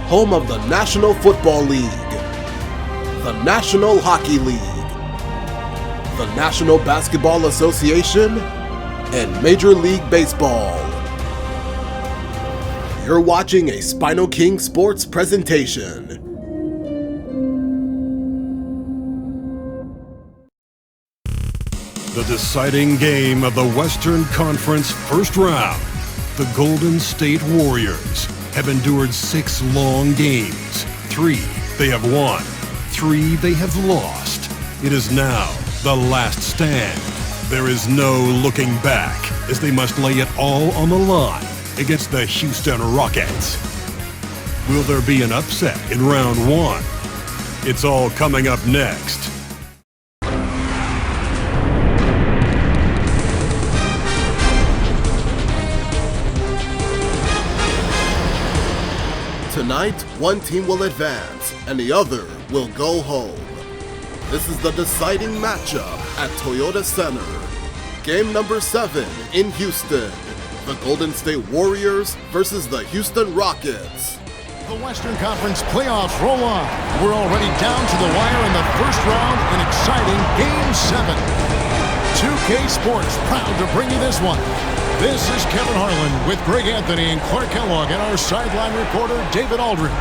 home of the National Football League, the National Hockey League, the National Basketball Association, and Major League Baseball. You're watching a SpinoKing Sports presentation. The deciding game of the Western Conference first round. The Golden State Warriors have endured 6 long games. 3 they have won, 3 they have lost. It is now the last stand. There is no looking back as they must lay it all on the line against the Houston Rockets. Will there be an upset in round 1? It's all coming up next. Tonight, one team will advance and the other will go home. This is the deciding matchup at Toyota Center. Game number 7 in Houston. The Golden State Warriors versus the Houston Rockets. The Western Conference playoffs roll on. We're already down to the wire in the first round in exciting Game 7. 2K Sports proud to bring you this one. This is Kevin Harlan with Greg Anthony and Clark Kellogg and our sideline reporter David Aldridge.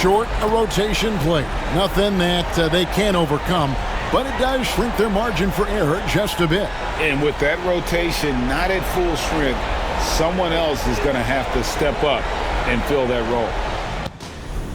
Short a rotation play. Nothing that they can't overcome, but it does shrink their margin for error just a bit. And with that rotation not at full strength, someone else is going to have to step up and fill that role.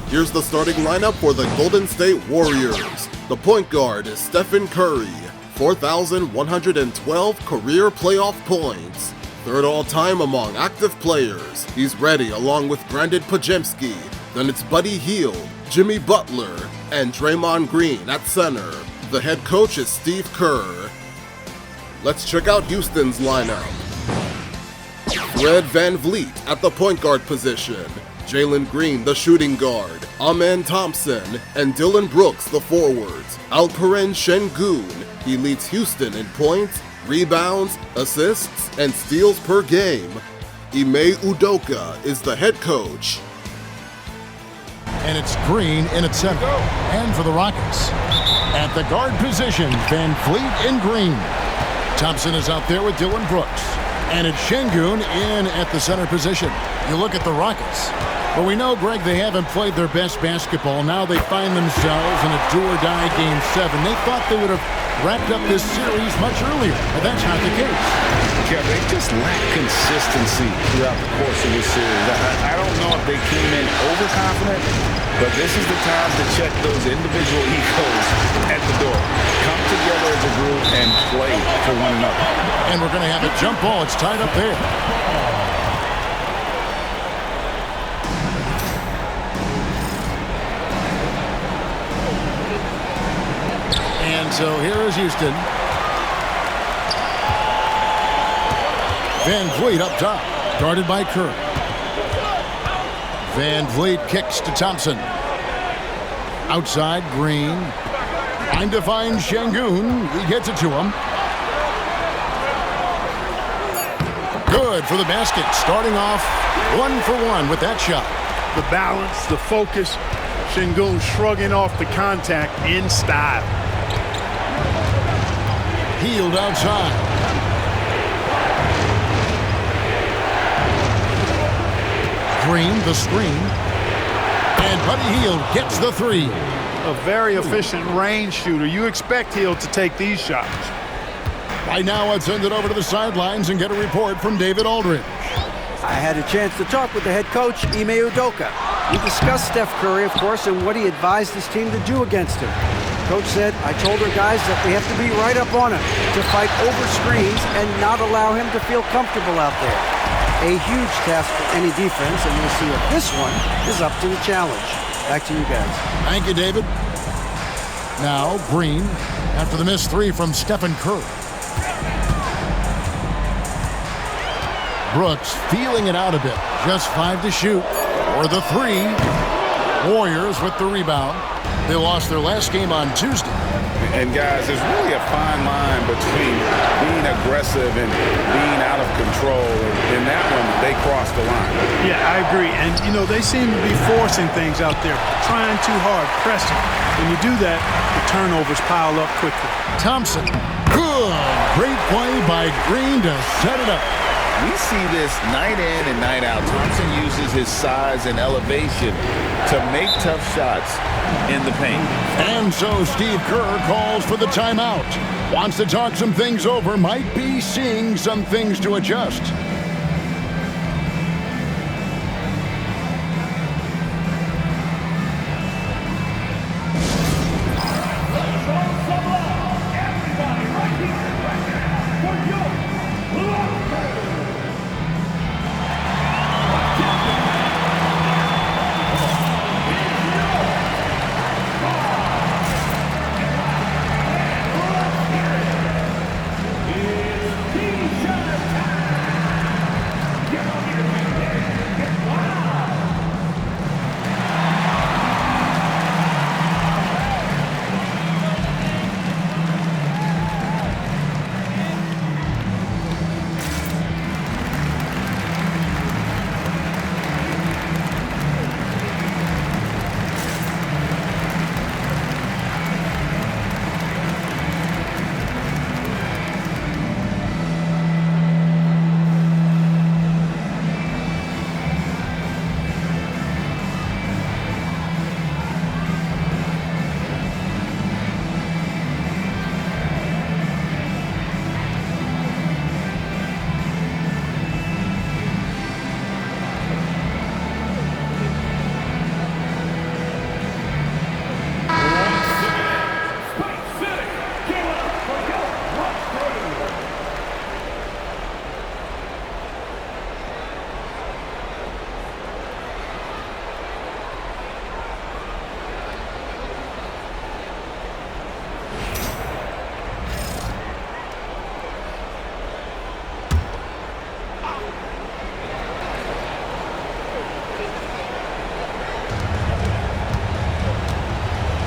Here's the starting lineup for the Golden State Warriors. The point guard is Stephen Curry. 4,112 career playoff points. 3rd all-time among active players. He's ready along with Brandon Podziemski. Then it's Buddy Hield, Jimmy Butler, and Draymond Green at center. The head coach is Steve Kerr. Let's check out Houston's lineup. Fred VanVleet at the point guard position. Jalen Green, the shooting guard. Amen Thompson and Dylan Brooks, the forwards. Alperen Şengün. He leads Houston in points, rebounds, assists, and steals per game. Ime Udoka is the head coach. And it's Green in at center. And for the Rockets, at the guard position, VanVleet and Green. Thompson is out there with Dylan Brooks. And it's Şengün in at the center position. You look at the Rockets. Well, we know, Greg, they haven't played their best basketball. Now they find themselves in a do-or-die Game 7. They thought they would have wrapped up this series much earlier, but that's not the case. Kevin, they just lack consistency throughout the course of this series. I don't know if they came in overconfident, but this is the time to check those individual egos at the door. Come together as a group and play for one another. And we're going to have a jump ball. It's tied up there. And so here is Houston. VanVleet up top, guarded by Kerr. VanVleet kicks to Thompson. Outside, Green. Trying to find Şengün. He gets it to him. Good for the basket. Starting off 1 for 1 with that shot. The balance, the focus. Şengün shrugging off the contact in style. Hield outside. Green, the screen. And Buddy Hield gets the 3. A very efficient range shooter. You expect Hield to take these shots. Right now, let's send it over to the sidelines and get a report from David Aldridge. I had a chance to talk with the head coach, Ime Udoka. We discussed Steph Curry, of course, and what he advised his team to do against him. Coach said, I told our guys that we have to be right up on him, to fight over screens and not allow him to feel comfortable out there. A huge task for any defense, and we'll see if this one is up to the challenge. Back to you guys. Thank you, David. Now, Green, after the missed 3 from Stephen Curry. Brooks feeling it out a bit. Just 5 to shoot. For the 3. Warriors with the rebound. They lost their last game on Tuesday. And guys, there's really a fine line between being aggressive and being out of control. And in that one, they crossed the line. Yeah, I agree. And, you know, they seem to be forcing things out there, trying too hard, pressing. When you do that, the turnovers pile up quickly. Thompson. Good. Great play by Green to set it up. We see this night in and night out. Thompson uses his size and elevation to make tough shots in the paint. And so Steve Kerr calls for the timeout. Wants to talk some things over. Might be seeing some things to adjust.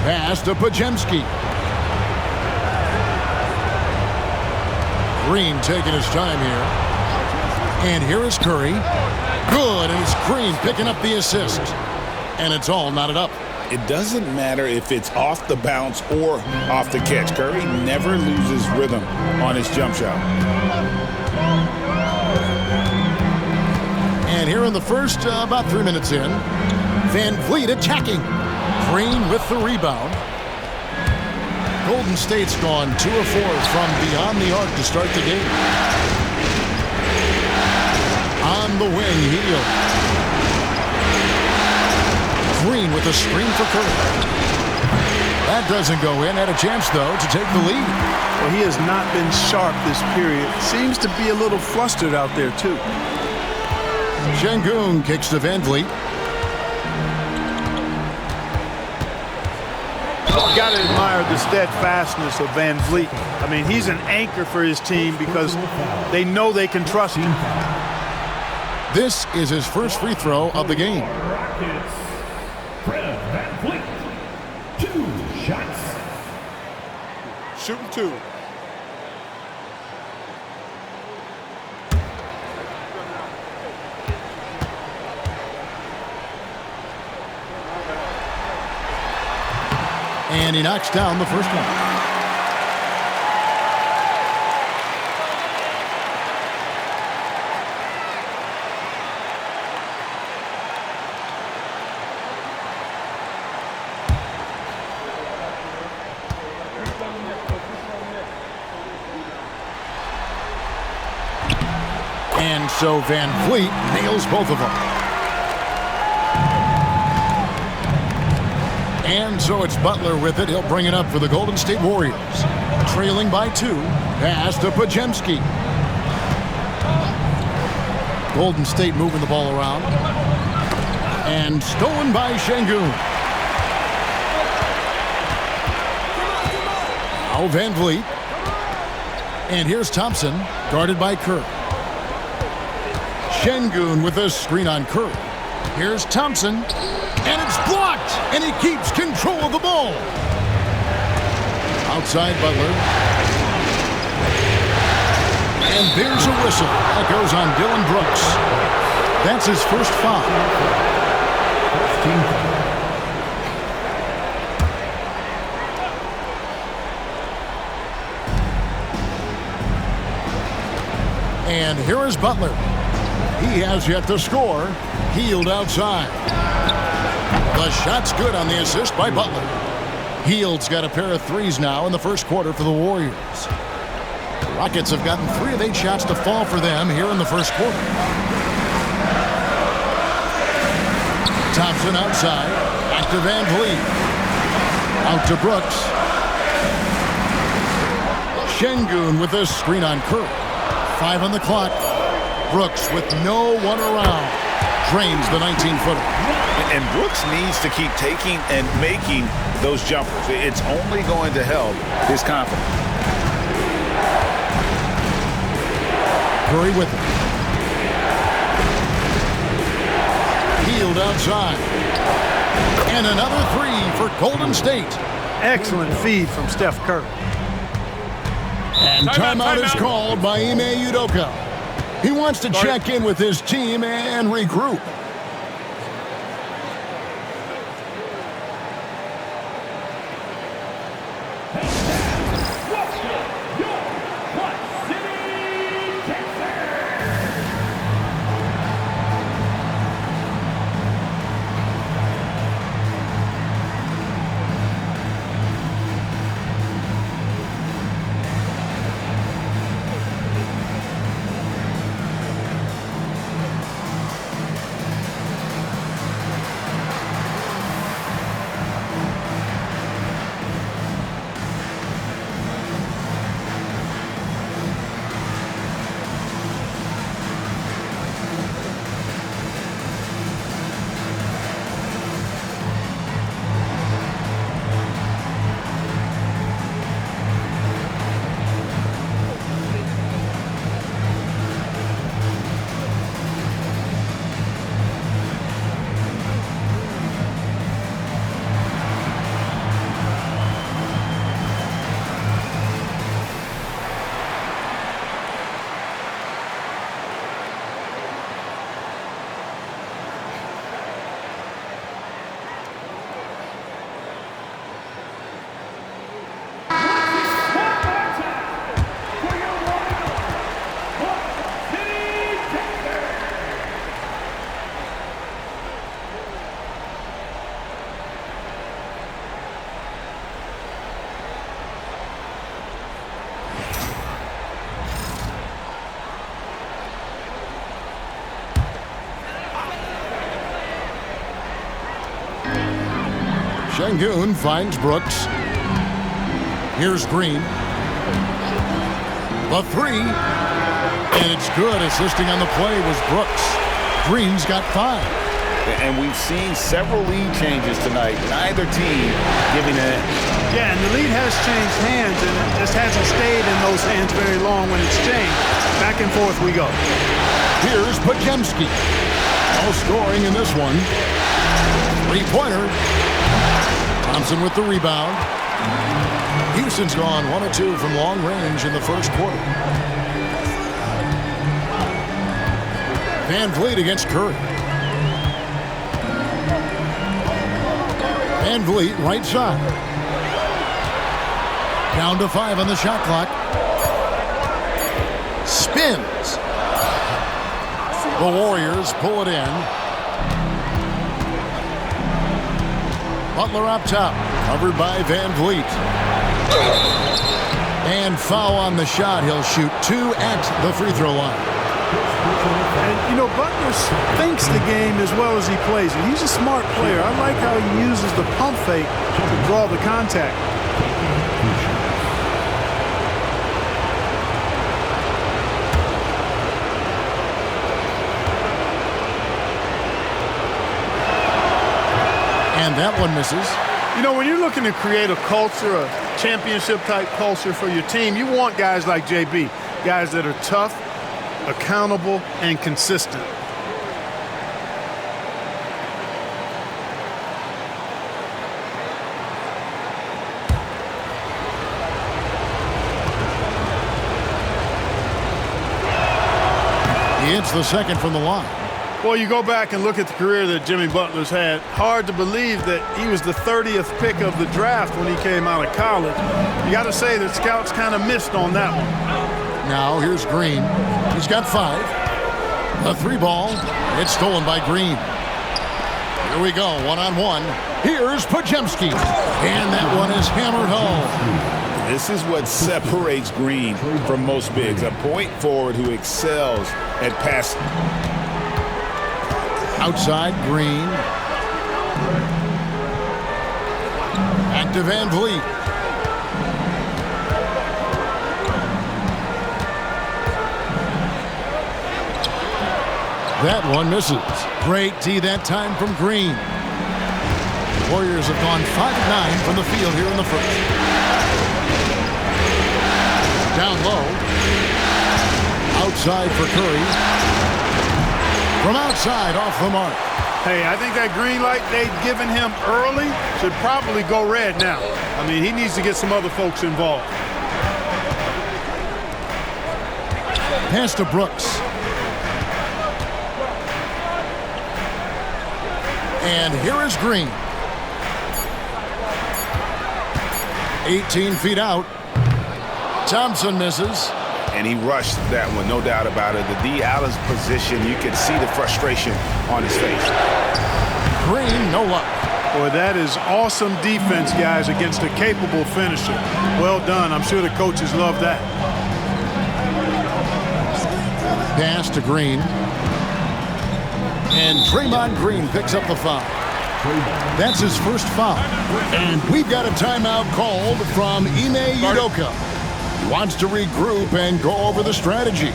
Pass to Pajemski. Green taking his time here. And here is Curry. Good, and it's Green picking up the assist. And it's all knotted up. It doesn't matter if it's off the bounce or off the catch. Curry never loses rhythm on his jump shot. And here in the first, about 3 minutes in, Van Vliet attacking. Green with the rebound. Golden State's gone 2 of 4 from beyond the arc to start the game. On the wing, Heel. Green with a screen for Curry. That doesn't go in. Had a chance, though, to take the lead. Well, he has not been sharp this period. Seems to be a little flustered out there, too. Şengün kicks to Van Vliet. Got to admire the steadfastness of Van Vliet. I mean, he's an anchor for his team because they know they can trust him. This is his first free throw of the game. Van Vliet, 2 shots. Shooting 2. And he knocks down the first one. And so Van Vliet nails both of them. And so it's Butler with it. He'll bring it up for the Golden State Warriors. Trailing by 2. Pass to Pajemski. Golden State moving the ball around. And stolen by Şengün. Now Van Vliet. And here's Thompson, guarded by Kerr. Şengün with a screen on Kerr. Here's Thompson. And it's blocked, and he keeps control of the ball. Outside Butler. And there's a whistle. That goes on Dylan Brooks. That's his first foul. And here is Butler. He has yet to score. Healed outside. The shot's good on the assist by Butler. Heald's got a pair of threes now in the first quarter for the Warriors. The Rockets have gotten 3 of 8 shots to fall for them here in the first quarter. Thompson outside. Back to Van Vliet. Out to Brooks. Şengün with a screen on Curry. 5 on the clock. Brooks with no one around. Drains the 19-footer. And Brooks needs to keep taking and making those jumpers. It's only going to help his confidence. Curry with it. Hield outside. And another 3 for Golden State. Excellent feed from Steph Curry. And timeout is called by Ime Udoka. He wants to check in with his team and regroup. Şengün finds Brooks. Here's Green. The 3. And it's good. Assisting on the play was Brooks. Green's got 5. And we've seen several lead changes tonight. Neither team giving an edge. Yeah, and the lead has changed hands, and it just hasn't stayed in those hands very long when it's changed. Back and forth we go. Here's Podziemski. No scoring in this one. 3-pointer. Thompson with the rebound. Houston's gone 1 of 2 from long range in the first quarter. Van Vliet against Curry. Van Vliet right side. Down to 5 on the shot clock. Spins. The Warriors pull it in. Butler up top, covered by Van Vliet. And foul on the shot. He'll shoot 2 at the free throw line. And, you know, Butler thinks the game as well as he plays it. He's a smart player. I like how he uses the pump fake to draw the contact. And that one misses. You know, when you're looking to create a culture, a championship-type culture for your team, you want guys like JB, guys that are tough, accountable, and consistent. Shoots the second from the line. Well, you go back and look at the career that Jimmy Butler's had. Hard to believe that he was the 30th pick of the draft when he came out of college. You got to say that scouts kind of missed on that one. Now here's Green. He's got 5. A 3-ball. It's stolen by Green. Here we go, one-on-one. Here's Podziemski. And that one is hammered home. This is what separates Green from most bigs. A point forward who excels at passing. Outside, Green. Back to Van Vliet. That one misses. Great D that time from Green. Warriors have gone 5 of 9 from the field here in the first. Down low. Outside for Curry. From outside, off the mark. Hey, I think that green light they'd given him early should probably go red now. I mean, he needs to get some other folks involved. Pass to Brooks. And here is Green. 18 feet out. Thompson misses. And he rushed that one, no doubt about it. The D. Allen's position, you can see the frustration on his face. Green, no luck. Boy, that is awesome defense, guys, against a capable finisher. Well done. I'm sure the coaches love that. Pass to Green. And Draymond Green picks up the foul. That's his first foul. And we've got a timeout called from Ime Udoka. He wants to regroup and go over the strategy.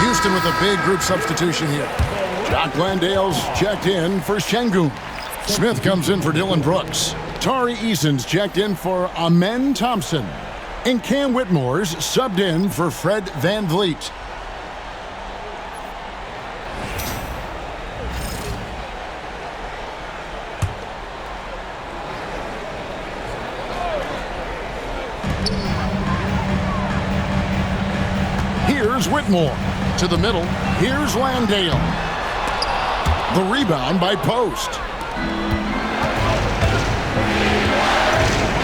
Houston with a big group substitution here. Jock Landale's checked in for Şengün. Smith comes in for Dylan Brooks. Tari Eason's checked in for Amen Thompson. And Cam Whitmore's subbed in for Fred Van Vliet. Here's Whitmore. To the middle, here's Landale. The rebound by Post.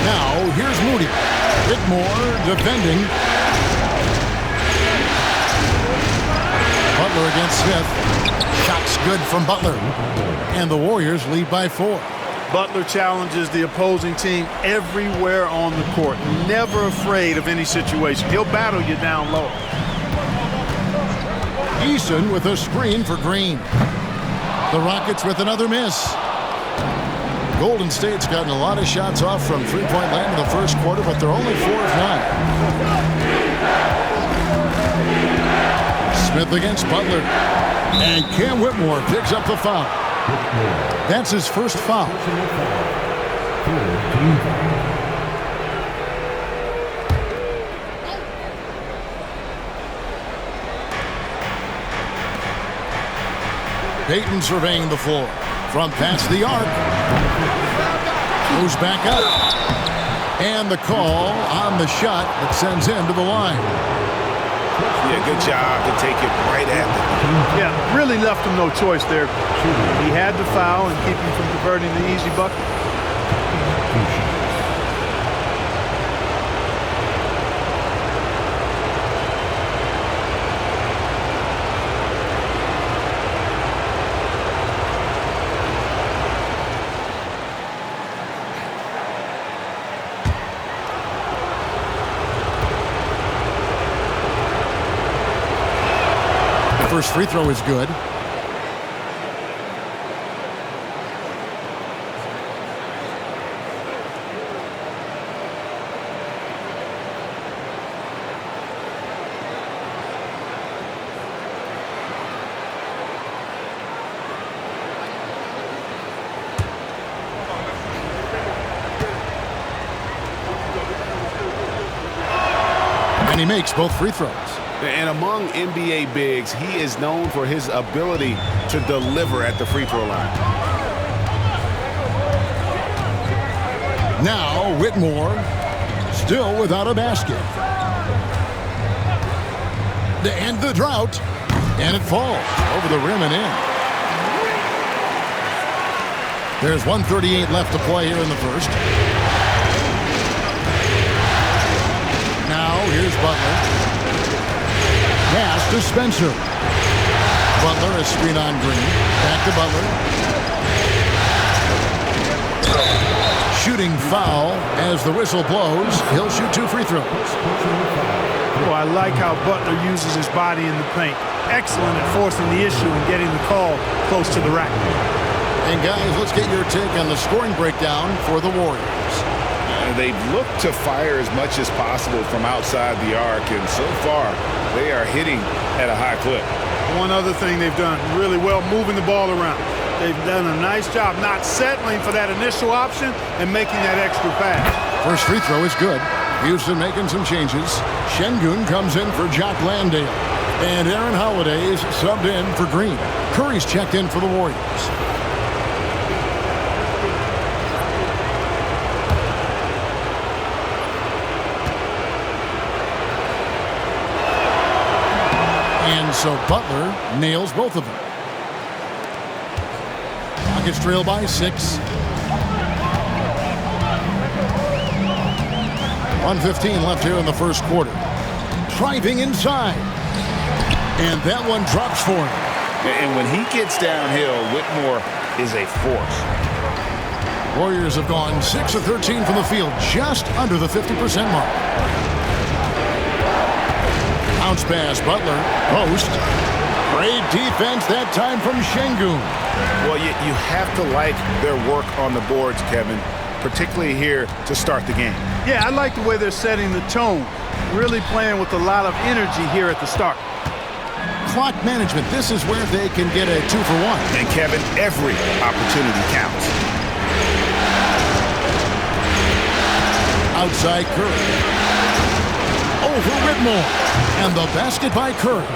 Now, here's Moody. Whitmore defending. Butler against Smith. Shots good from Butler. And the Warriors lead by 4. Butler challenges the opposing team everywhere on the court. Never afraid of any situation. He'll battle you down low. Eason with a screen for Green. The Rockets with another miss. Golden State's gotten a lot of shots off from three-point land in the first quarter, but they're only 4 of 9. Smith against Butler. And Cam Whitmore picks up the foul. That's his first foul. Payton surveying the floor. From past the arc. Goes back up. And the call on the shot that sends him to the line. Yeah, good job to take it right at them. Yeah, really left him no choice there. He had to foul and keep him from converting the easy bucket. First free throw is good. And he makes both free throws. And among NBA bigs, he is known for his ability to deliver at the free throw line. Now Whitmore, still without a basket. To end the drought, and it falls over the rim and in. There's 1:38 left to play here in the first. Now here's Butler. Pass to Spencer. Butler is screen on Green. Back to Butler. Shooting foul as the whistle blows. He'll shoot 2 free throws. Oh, I like how Butler uses his body in the paint. Excellent at forcing the issue and getting the call close to the rack. And guys, let's get your take on the scoring breakdown for the Warriors. They've looked to fire as much as possible from outside the arc, and so far they are hitting at a high clip. One other thing they've done really well, moving the ball around. They've done a nice job not settling for that initial option and making that extra pass. First free throw is good. Houston making some changes. Şengün comes in for Jock Landale. And Aaron Holiday's subbed in for Green. Curry's checked in for the Warriors. So Butler nails both of them. Rockets trail by 6. 1:15 left here in the first quarter. Driving inside. And that one drops for him. And when he gets downhill, Whitmore is a force. Warriors have gone 6 of 13 from the field, just under the 50% mark. Bounce pass, Butler, post. Great defense that time from Şengün. Well, you have to like their work on the boards, Kevin, particularly here to start the game. Yeah, I like the way they're setting the tone. Really playing with a lot of energy here at the start. Clock management, this is where they can get a 2 for 1. And Kevin, every opportunity counts. Outside Curry. Over Whitmore. And the basket by Curry.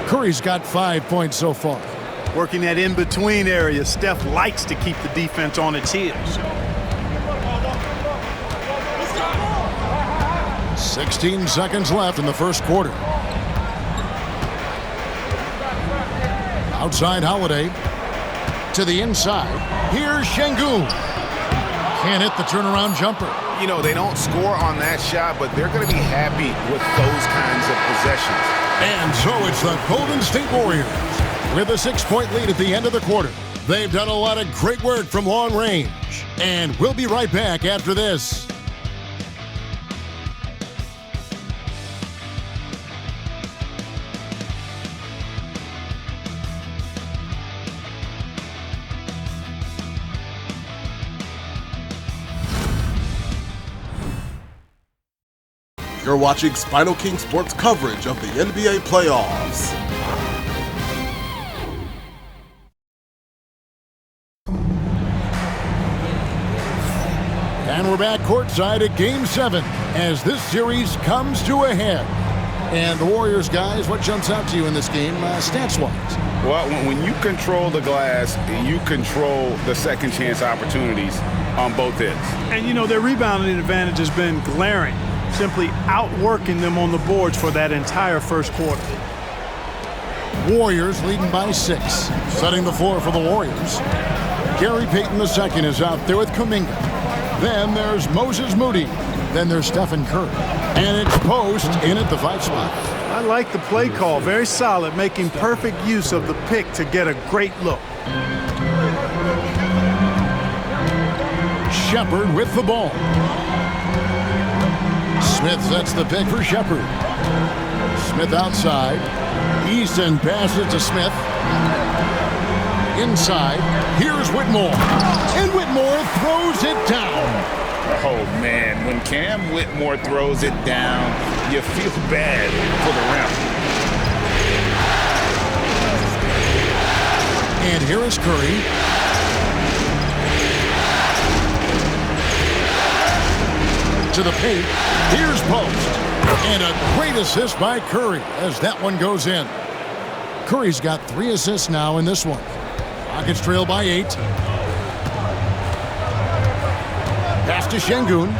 Curry's got 5 points so far. Working that in-between area, Steph likes to keep the defense on its heels. 16 seconds left in the first quarter. Outside Holiday. To the inside. Here's Şengün. Can't hit the turnaround jumper. You know, they don't score on that shot, but they're going to be happy with those kinds of possessions. And so it's the Golden State Warriors with a 6-point lead at the end of the quarter. They've done a lot of great work from long range. And we'll be right back after this. You're watching SpinoKing Sports coverage of the NBA playoffs. And we're back courtside at Game 7 as this series comes to a head. And the Warriors, guys, what jumps out to you in this game stats-wise? Well, when you control the glass, you control the second chance opportunities on both ends. And, you know, their rebounding advantage has been glaring. simply outworking them on the boards for that entire first quarter. Warriors leading by 6. Setting the floor for the Warriors. Gary Payton II is out there with Kuminga. Then there's Moses Moody. Then there's Stephen Curry. And it's Post in at the 5 spot. I like the play call. Very solid, making perfect use of the pick to get a great look. Shepard with the ball. Smith sets the pick for Shepard. Smith outside. Eason passes to Smith. Inside. Here's Whitmore. And Whitmore throws it down. Oh, man, when Cam Whitmore throws it down, you feel bad for the rim. And here is Curry. To the paint. Here's Post. And a great assist by Curry as that one goes in. Curry's got 3 assists now in this one. Rockets trail by 8. Pass to Şengün.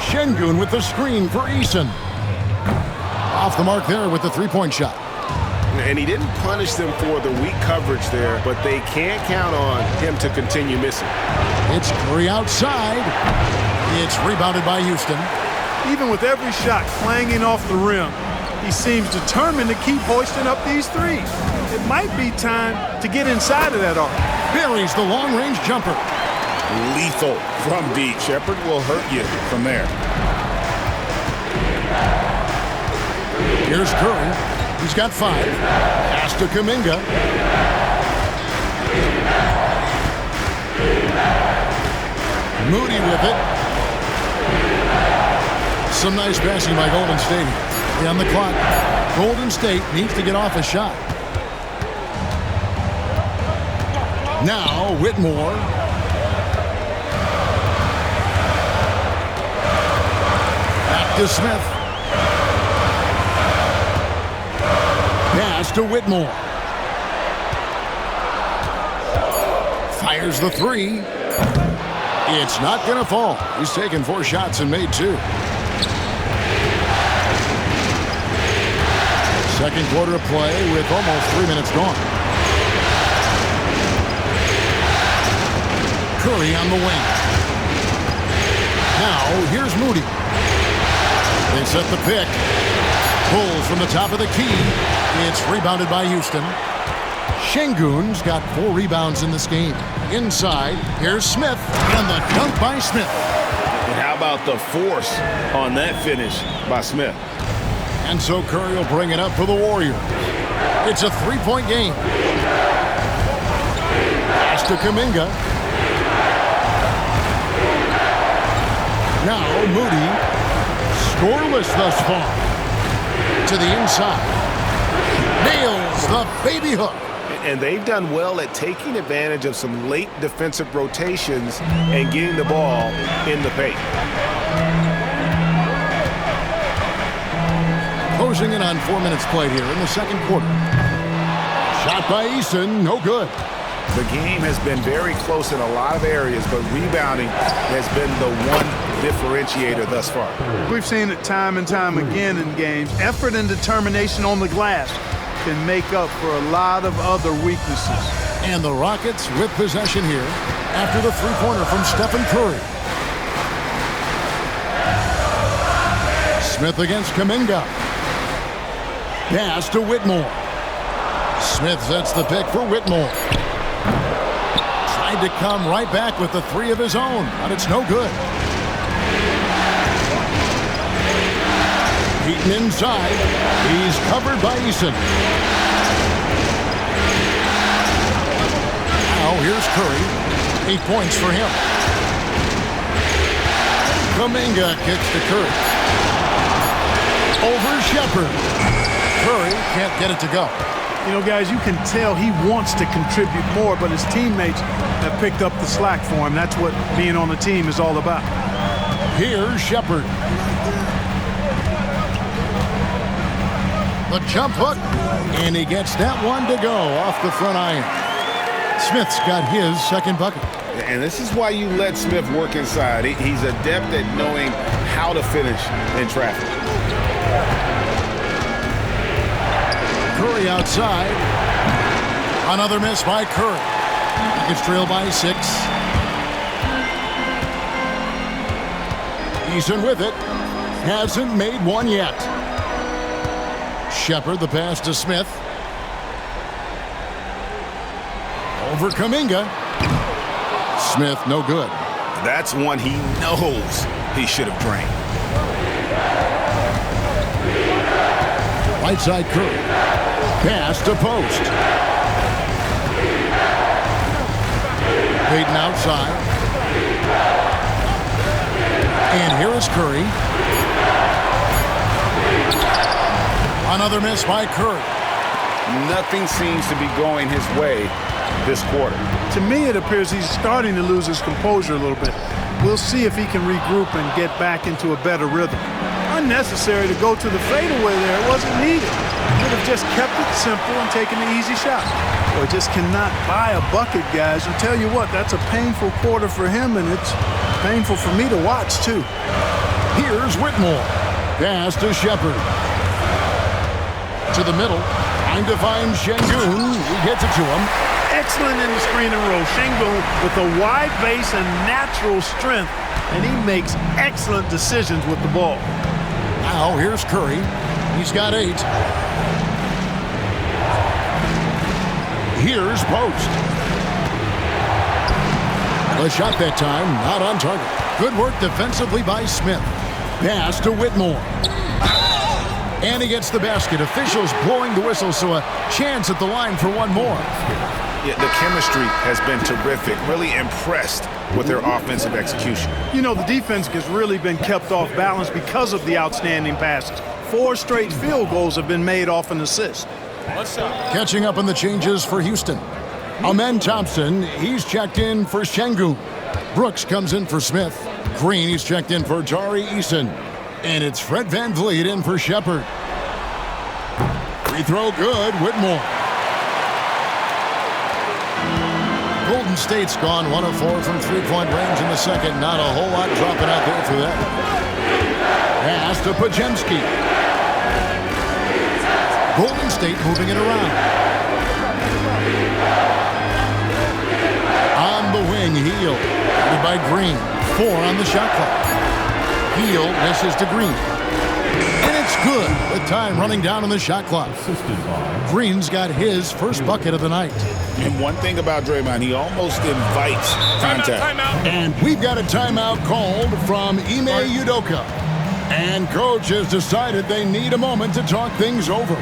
Şengün with the screen for Eason. Off the mark there with the 3-point shot. And he didn't punish them for the weak coverage there, but they can't count on him to continue missing. It's Curry outside. It's rebounded by Houston. Even with every shot clanging off the rim, he seems determined to keep hoisting up these threes. It might be time to get inside of that arc. Buries the long-range jumper. Lethal from deep. Shepard will hurt you from there. Here's Curry. He's got 5. Pass to Kuminga. Moody with it. Some nice passing by Golden State. On the clock. Golden State needs to get off a shot. Now Whitmore. Back to Smith. Pass to Whitmore. Fires the 3. It's not going to fall. He's taken 4 shots and made 2. Second quarter of play with almost 3 minutes gone. Curry on the wing. Now here's Moody. They set the pick. Pulls from the top of the key. It's rebounded by Houston. Şengün's got 4 rebounds in this game. Inside, here's Smith. And the dunk by Smith. And how about the force on that finish by Smith? And so Curry will bring it up for the Warriors. It's a 3-point game. Pass to Kuminga. Now Moody. Scoreless thus far. To the inside. Nails the baby hook. And they've done well at taking advantage of some late defensive rotations and getting the ball in the paint. Closing in on 4 minutes played here in the second quarter. Shot by Eason, no good. The game has been very close in a lot of areas, but rebounding has been the one differentiator thus far. We've seen it time and time again in games. Effort and determination on the glass can make up for a lot of other weaknesses. And the Rockets with possession here after the 3-pointer from Stephen Curry. Smith against Kuminga. Pass to Whitmore. Smith sets the pick for Whitmore. Tried to come right back with the 3 of his own, but it's no good. Heaton inside. He's covered by Eason. Now here's Curry. 8 points for him. Kuminga kicks to Curry. Over Shepard. Curry can't get it to go. You know, guys, you can tell he wants to contribute more, but his teammates have picked up the slack for him. That's what being on the team is all about. Here's Shepard. The jump hook, and he gets that one to go off the front iron. Smith's got his second bucket. And this is why you let Smith work inside. He's adept at knowing how to finish in traffic. Curry outside. Another miss by Curry. It's trailed by 6. Eason with it. Hasn't made one yet. Shepard, the pass to Smith. Over Kuminga. Smith, no good. That's one he knows he should have drained. Right side Curry. Pass to post. Payton outside. And here is Curry. Another miss by Curry. Nothing seems to be going his way this quarter. To me, it appears he's starting to lose his composure a little bit. We'll see if he can regroup and get back into a better rhythm. Unnecessary to go to the fadeaway there. It wasn't needed. Would have just kept it simple and taken the easy shot. Or just cannot buy a bucket, guys. And tell you what, that's a painful quarter for him, and it's painful for me to watch, too. Here's Whitmore. Pass to Shepard. To the middle. Trying to find Şengün. He gets it to him. Excellent in the screen and roll. Şengün with a wide base and natural strength, and he makes excellent decisions with the ball. Now here's Curry. He's got 8. Here's Post. The shot that time, not on target. Good work defensively by Smith. Pass to Whitmore. And he gets the basket. Officials blowing the whistle, so a chance at the line for one more. Yeah, the chemistry has been terrific. Really impressed with their offensive execution. You know, the defense has really been kept off balance because of the outstanding passes. 4 straight field goals have been made off an assist. Catching up on the changes for Houston. Amen Thompson, he's checked in for Şengün. Brooks comes in for Smith. Green, he's checked in for Tari Eason. And it's Fred VanVleet in for Shepard. Free throw good, Whitmore. Golden State's gone 1 of 4 from three-point range in the second. Not a whole lot dropping out there for them. Pass to Podziemski. Golden State moving it around. On the wing, Heel. Headed by Green. 4 on the shot clock. Heel misses to Green. And it's good with time running down on the shot clock. Green's got his first bucket of the night. And one thing about Draymond, he almost invites contact. Timeout. And we've got a timeout called from Ime Udoka. And coach has decided they need a moment to talk things over.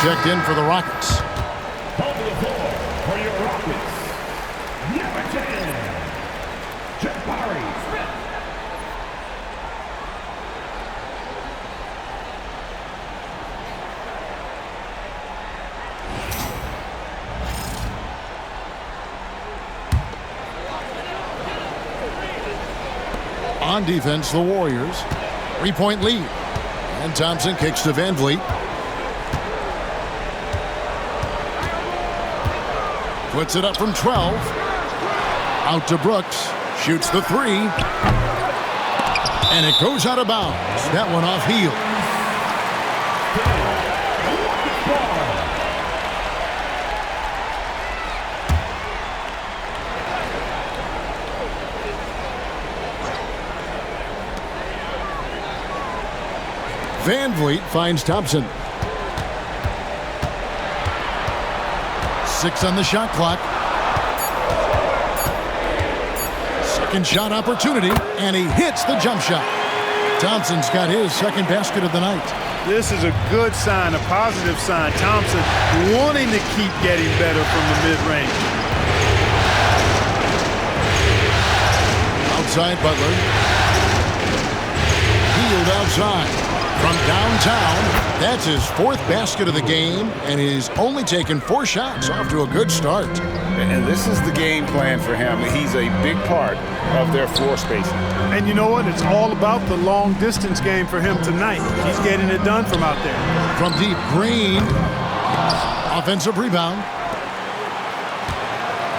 Checked in for the Rockets. Over the floor for your Rockets. Number 10, Jabari Smith. On defense, the Warriors. 3-point lead. And Thompson kicks to Van Vliet. Puts it up from 12. Out to Brooks. Shoots the three. And it goes out of bounds. That one off heel. Van Vliet finds Thompson. 6 on the shot clock. Second shot opportunity, and he hits the jump shot. Thompson's got his second basket of the night. This is a good sign, a positive sign. Thompson wanting to keep getting better from the mid-range. Outside Butler. Healed outside. From downtown, that's his 4th basket of the game, and he's only taken 4 shots. Off to a good start. And this is the game plan for him. He's a big part of their floor spacing. And you know what? It's all about the long distance game for him tonight. He's getting it done from out there. From deep, Green. Offensive rebound.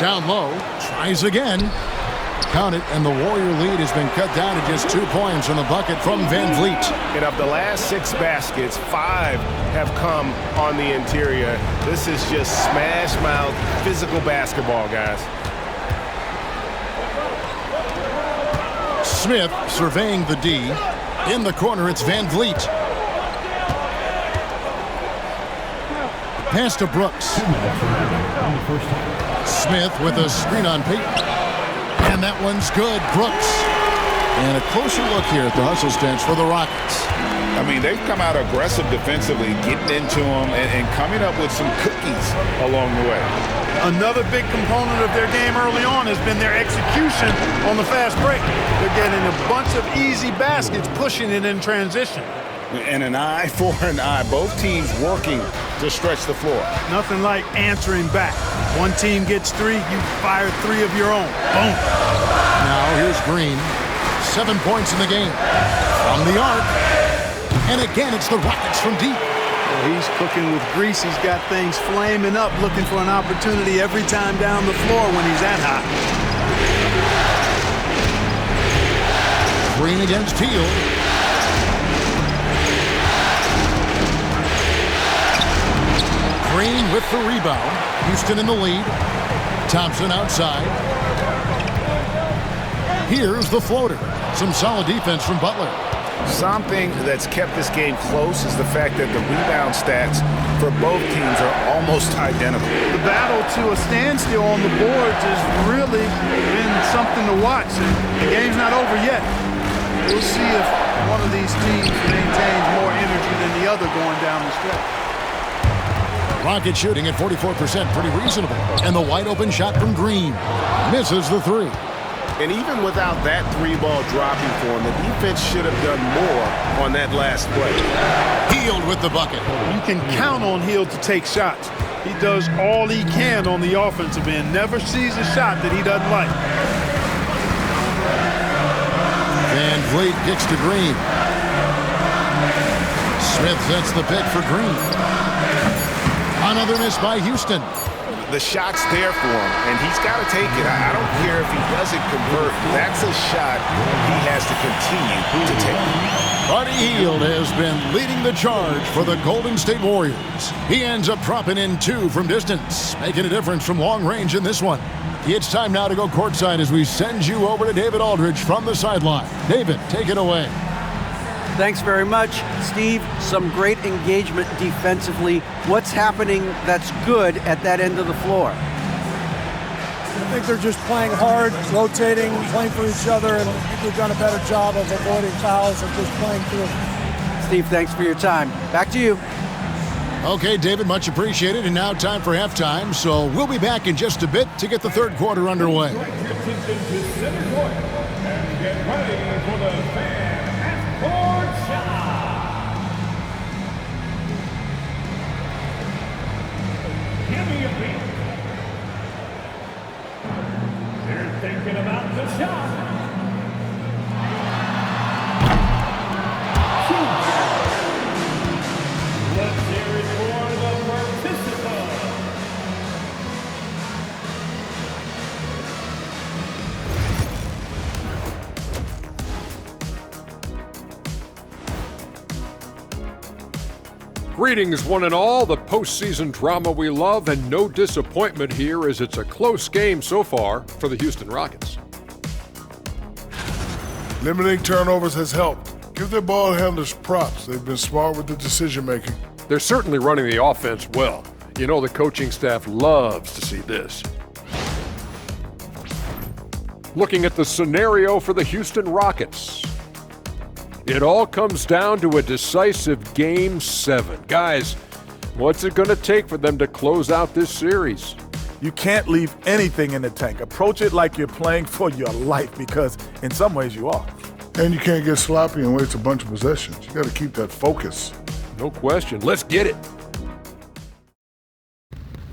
Down low. Tries again. Count it, and the Warrior lead has been cut down to just 2 points on the bucket from Van Vliet. And of the last 6 baskets, 5 have come on the interior. This is just smash mouth physical basketball, guys. Smith surveying the D. In the corner, it's Van Vliet. Pass to Brooks. Smith with a screen on Peyton. And that one's good. Brooks. And a closer look here at the hustle stance for the Rockets. I mean, they've come out aggressive defensively, getting into them and coming up with some cookies along the way. Another big component of their game early on has been their execution on the fast break. They're getting a bunch of easy baskets, pushing it in transition. And an eye for an eye. Both teams working to stretch the floor. Nothing like answering back. One team gets 3, you fire 3 of your own. Boom. Now here's Green. 7 points in the game. From the arc. And again, it's the Rockets from deep. Well, he's cooking with grease. He's got things flaming up, looking for an opportunity every time down the floor when he's that hot. Green against Teal. Green with the rebound. Houston in the lead. Thompson outside. Here's the floater. Some solid defense from Butler. Something that's kept this game close is the fact that the rebound stats for both teams are almost identical. The battle to a standstill on the boards has really been something to watch. And the game's not over yet. We'll see if one of these teams maintains more energy than the other going down the stretch. Rocket shooting at 44%, pretty reasonable. And the wide open shot from Green. Misses the 3. And even without that 3-ball dropping for him, the defense should have done more on that last play. Healed with the bucket. You can count on Hill to take shots. He does all he can on the offensive end. Never sees a shot that he doesn't like. Van Vliet kicks to Green. Smith sets the pick for Green. Another miss by Houston. The shot's there for him, and he's got to take it. I don't care if he doesn't convert. That's a shot he has to continue to take. Buddy Hield has been leading the charge for the Golden State Warriors. He ends up dropping in 2 from distance, making a difference from long range in this one. It's time now to go courtside as we send you over to David Aldridge from the sideline. David, take it away. Thanks very much, Steve. Some great engagement defensively. What's happening that's good at that end of the floor? I think they're just playing hard, rotating, playing for each other, and I think we've done a better job of avoiding fouls and just playing through. Steve, thanks for your time. Back to you. Okay, David, much appreciated. And now time for halftime, so we'll be back in just a bit to get the third quarter underway. Thinking about the shot. Greetings, one and all. The postseason drama we love, and no disappointment here as it's a close game so far for the Houston Rockets. Limiting turnovers has helped. Give their ball handlers props. They've been smart with the decision-making. They're certainly running the offense well. You know the coaching staff loves to see this. Looking at the scenario for the Houston Rockets. It all comes down to a decisive Game 7. Guys, what's it going to take for them to close out this series? You can't leave anything in the tank. Approach it like you're playing for your life, because in some ways you are. And you can't get sloppy and waste a bunch of possessions. You got to keep that focus. No question. Let's get it.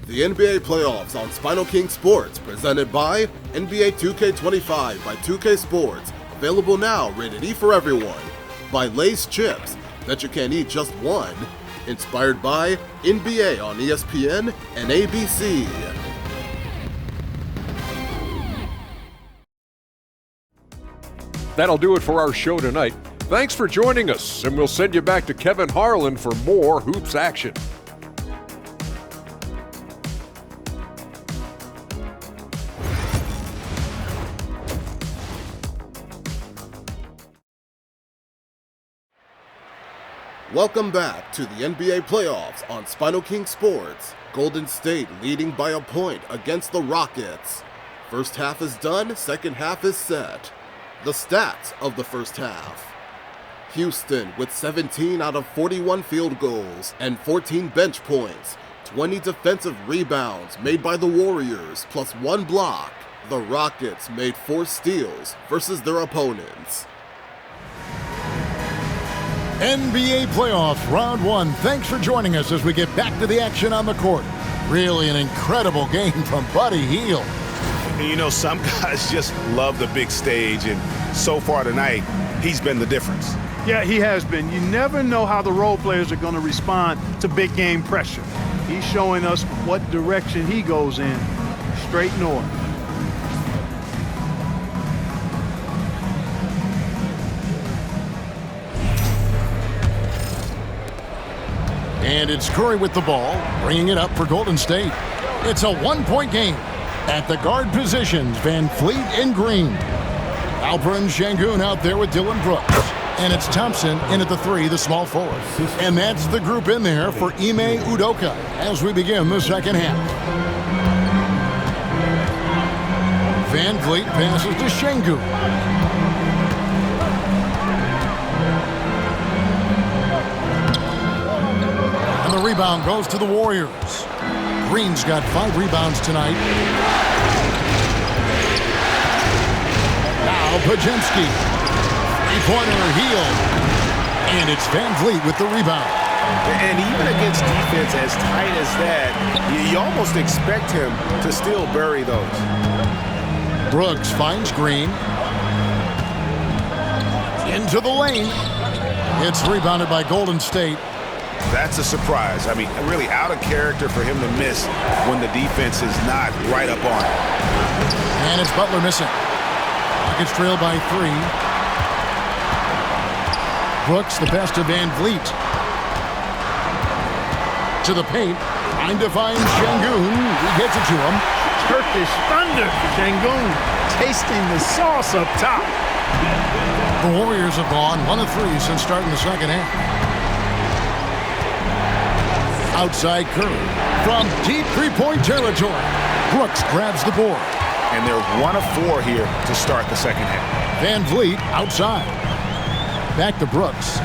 The NBA playoffs on SpinoKing Sports, presented by NBA 2K25 by 2K Sports. Available now, rated E for everyone. By Lay's Chips, that you can't eat just one. Inspired by NBA on ESPN and ABC. That'll do it for our show tonight. Thanks for joining us, and we'll send you back to Kevin Harlan for more hoops action. Welcome back to the NBA playoffs on SpinoKing Sports. Golden State leading by a point against the Rockets. First half is done, second half is set. The stats of the first half. Houston with 17 out of 41 field goals and 14 bench points. 20 defensive rebounds made by the Warriors plus 1 block. The Rockets made 4 steals versus their opponents. NBA playoffs, round 1. Thanks for joining us as we get back to the action on the court. Really an incredible game from Buddy Hield. And you know, some guys just love the big stage, and so far tonight, he's been the difference. Yeah, he has been. You never know how the role players are going to respond to big game pressure. He's showing us what direction he goes in. Straight north. And it's Curry with the ball, bringing it up for Golden State. It's a 1-point game. At the guard positions, Van Fleet and Green. Alperen Sengun out there with Dylan Brooks. And it's Thompson in at the 3, the small forward. And that's the group in there for Ime Udoka as we begin the second half. Van Fleet passes to Sengun. And the rebound goes to the Warriors. Green's got 5 rebounds tonight. Now Podziemski. Three-pointer Hield. And it's Van Fleet with the rebound. And even against defense as tight as that, you almost expect him to still bury those. Brooks finds Green. Into the lane. It's rebounded by Golden State. That's a surprise. I mean, really out of character for him to miss when the defense is not right up on it. And it's Butler missing. Rockets trail by 3. Brooks, the pass to Van Fleet. To the paint. Trying to find Sengun. He gets it to him. Turkish thunder. Sengun tasting the sauce up top. The Warriors have gone 1 of 3 since starting the second half. Outside Curry. From deep three-point territory. Brooks grabs the board. And they're 1 of 4 here to start the second half. Van Fleet outside. Back to Brooks.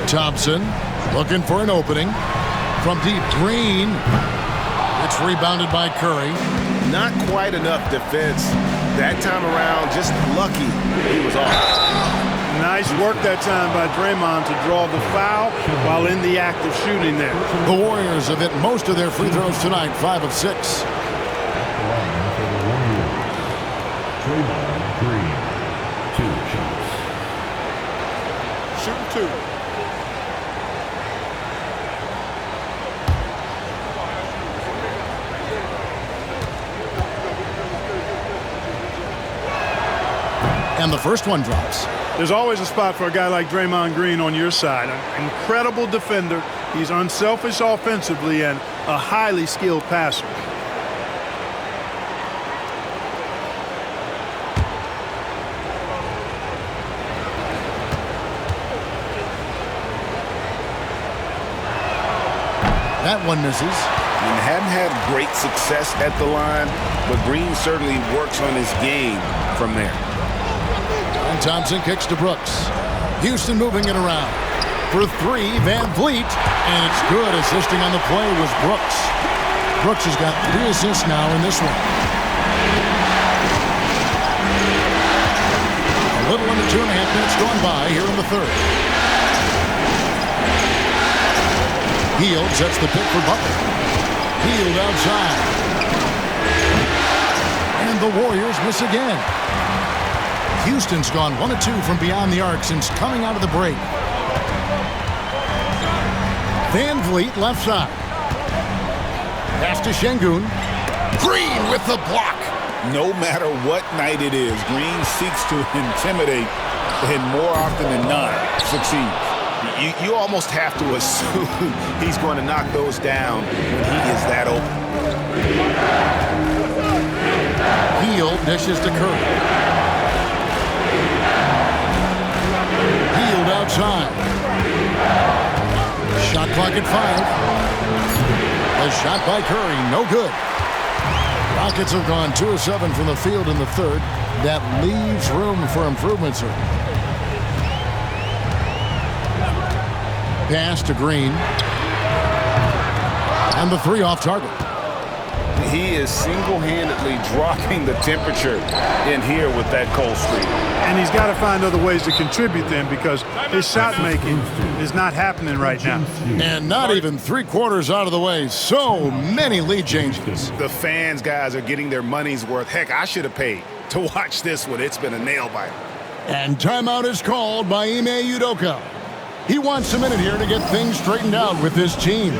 Thompson looking for an opening. From deep, Green. It's rebounded by Curry. Not quite enough defense that time around. Just lucky he was off. Nice work that time by Draymond to draw the foul while in the act of shooting there. The Warriors have hit most of their free throws tonight, 5 of 6. Draymond Green, 2 shots. Shooting 2. And the first one drops. There's always a spot for a guy like Draymond Green on your side. An incredible defender. He's unselfish offensively and a highly skilled passer. That one misses. And hadn't had great success at the line, but Green certainly works on his game from there. And Thompson kicks to Brooks. Houston moving it around. For three, Van Vliet. And it's good. Assisting on the play was Brooks. Brooks has got 3 assists now in this one. A little under 2.5 minutes gone by here in the third. Hield sets the pick for Butler. Hield outside. And the Warriors miss again. Houston's gone 1 of 2 from beyond the arc since coming out of the break. Van Vliet left side. Pass to Şengün. Green with the block. No matter what night it is, Green seeks to intimidate and more often than not succeeds. You almost have to assume he's going to knock those down when he is that open. Hield dishes to Curry. Hield outside. Shot clock at 5. A shot by Curry, no good. Rockets have gone 2 of 7 from the field in the third. That leaves room for improvement, sir. Pass to Green. And the 3 off target. He is single-handedly dropping the temperature in here with that cold streak. And he's got to find other ways to contribute then because his shot making is not happening right now. And not even 3/4 out of the way. So many lead changes. The fans, guys, are getting their money's worth. Heck, I should have paid to watch this one. It's been a nail-biter. And timeout is called by Ime Udoka. He wants a minute here to get things straightened out with his team.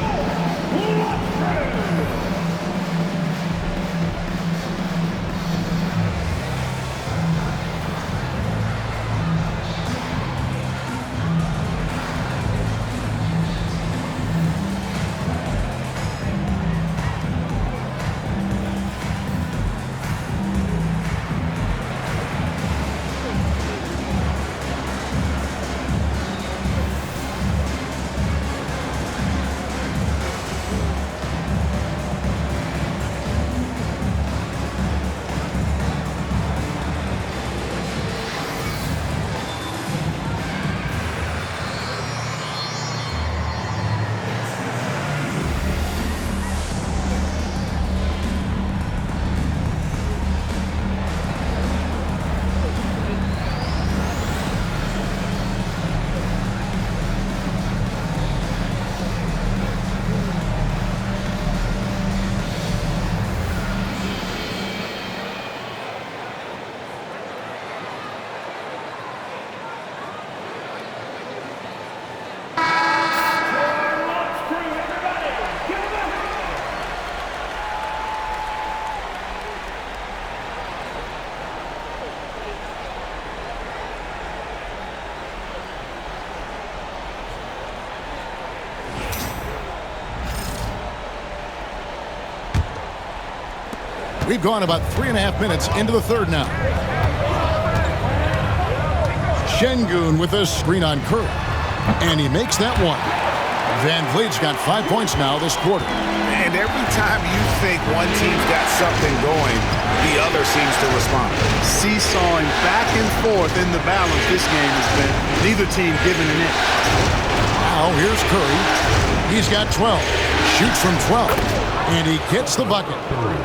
We've gone about 3.5 minutes into the third now. Şengün with a screen on Curry. And he makes that one. Van Vliet's got 5 points now this quarter. And every time you think one team's got something going, the other seems to respond. Seesawing back and forth in the balance this game has been. Neither team giving an inch. Now here's Curry. He's got 12. Shoots from 12. And he gets the bucket.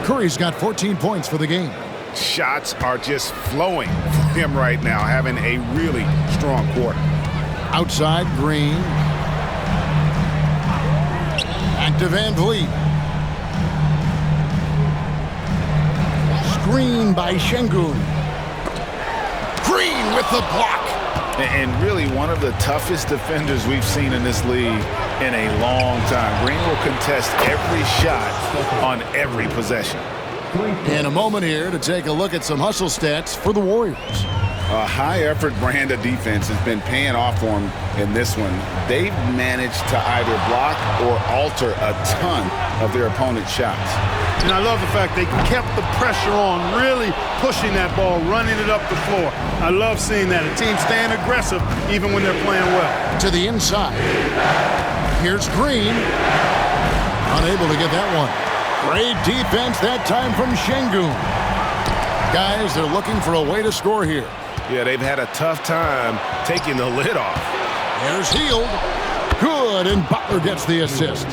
Curry's got 14 points for the game. Shots are just flowing for him right now, having a really strong quarter. Outside, Green. Back to Van Vliet. Screen by Şengün. Green with the block. And really one of the toughest defenders we've seen in this league in a long time. Green will contest every shot on every possession. In a moment here to take a look at some hustle stats for the Warriors. A high-effort brand of defense has been paying off for them in this one. They've managed to either block or alter a ton of their opponent's shots. And I love the fact they kept the pressure on, really pushing that ball, running it up the floor. I love seeing that. A team staying aggressive even when they're playing well. To the inside. Here's Green. Unable to get that one. Great defense that time from Şengün. Guys, they're looking for a way to score here. Yeah, they've had a tough time taking the lid off. There's Hield. Good, and Butler gets the assist.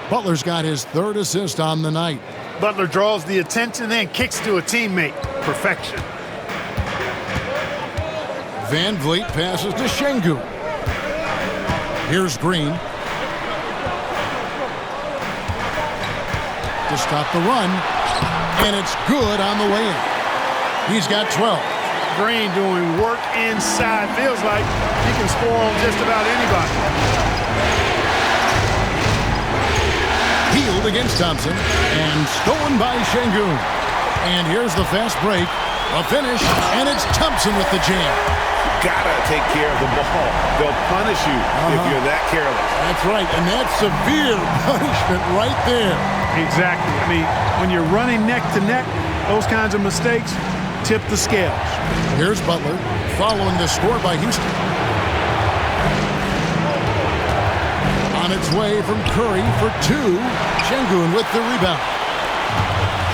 Butler's got his third assist on the night. Butler draws the attention and kicks to a teammate. Perfection. Van Vliet passes to Şengün. Here's Green. To stop the run. And it's good on the way in. He's got 12. Green doing work inside. Feels like he can score on just about anybody. Hield against Thompson. And stolen by Şengün. And here's the fast break. A finish. And it's Thompson with the jam. Gotta take care of the ball. They'll punish you if you're that careless. That's right. And that's severe punishment right there. Exactly. I mean, when you're running neck to neck, those kinds of mistakes tip the scales. Here's Butler following the score by Houston. On its way from Curry for two. Şengün with the rebound.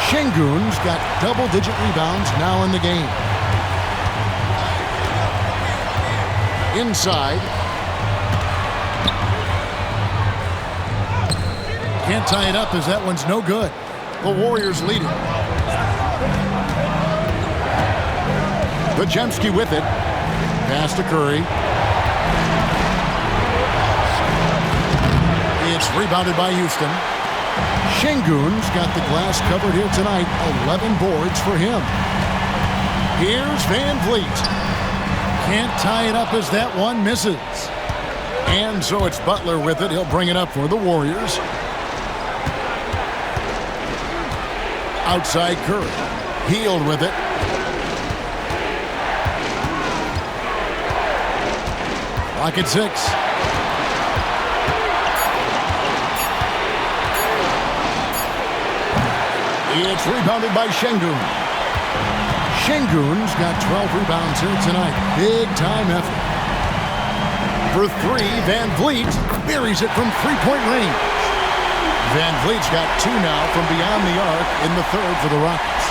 Şengün's got double-digit rebounds now in the game. Inside. Can't tie it up as that one's no good. The Warriors lead it. Podziemski with it. Pass to Curry. It's rebounded by Houston. Şengün's got the glass covered here tonight. 11 boards for him. Here's Van Vliet. Can't tie it up as that one misses. And so it's Butler with it. He'll bring it up for the Warriors. Outside Curry. Hield with it. Clock at 6. It's rebounded by Şengün. Şengün's got 12 rebounds here tonight. Big time effort. For three, Van Vliet buries it from three-point range. Van Vliet's got two now from beyond the arc in the third for the Rockets.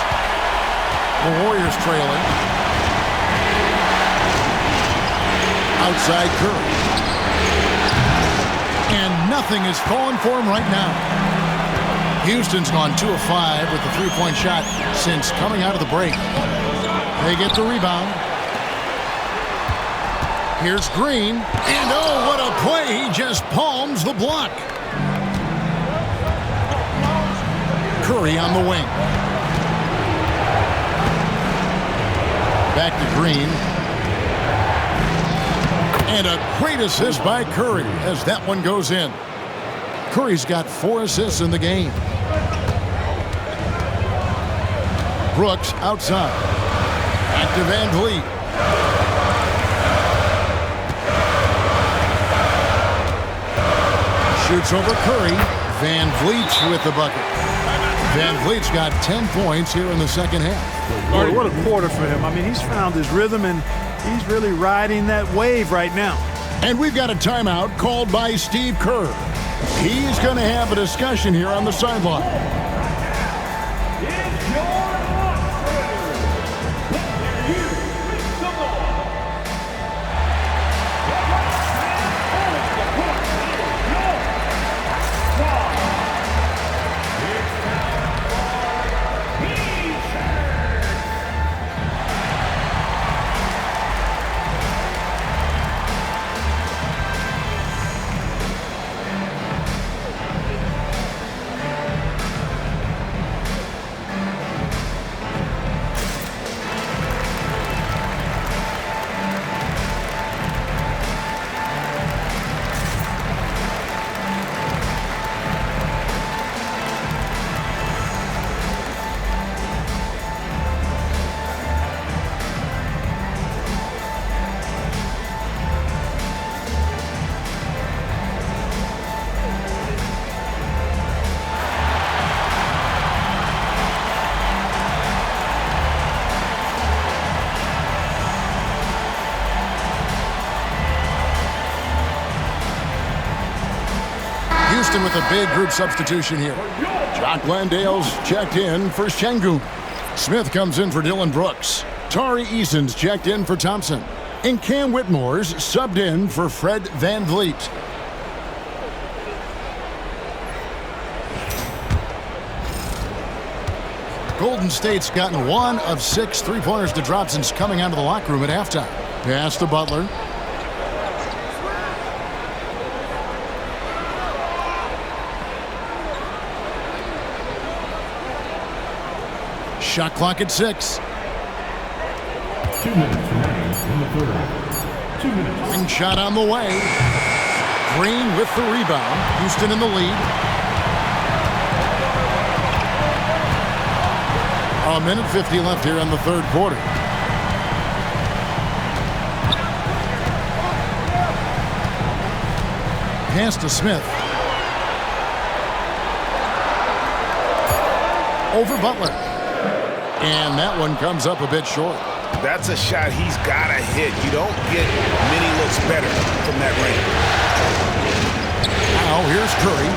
The Warriors trailing. Outside Curry. And nothing is falling for him right now. Houston's gone 2 of 5 with the three-point shot since coming out of the break. They get the rebound. Here's Green. And oh, what a play. He just palms the block. Curry on the wing. Back to Green. And a great assist by Curry as that one goes in. Curry's got 4 assists in the game. Brooks outside. Back to Van Vliet. Shoots over Curry. Van Vliet's with the bucket. Van Vliet's got 10 points here in the second half. Marty, what a quarter for him. I mean, he's found his rhythm, and he's really riding that wave right now. And we've got a timeout called by Steve Kerr. He's going to have a discussion here on the sideline. Houston with a big group substitution here. Jock Landale's checked in for Şengün. Smith comes in for Dylan Brooks. Tari Eason's checked in for Thompson. And Cam Whitmore's subbed in for Fred Van Vliet. Golden State's gotten 1 of 6 three-pointers to drop since coming out of the locker room at halftime. Pass to Butler. Shot clock at 6. 2 minutes remaining in the third. 2 minutes. Ring shot on the way. Green with the rebound. Houston in the lead. A minute 50 left here in the third quarter. Pass to Smith. Over Butler. And that one comes up a bit short. That's a shot he's got to hit. You don't get many looks better from that range. Now here's Curry.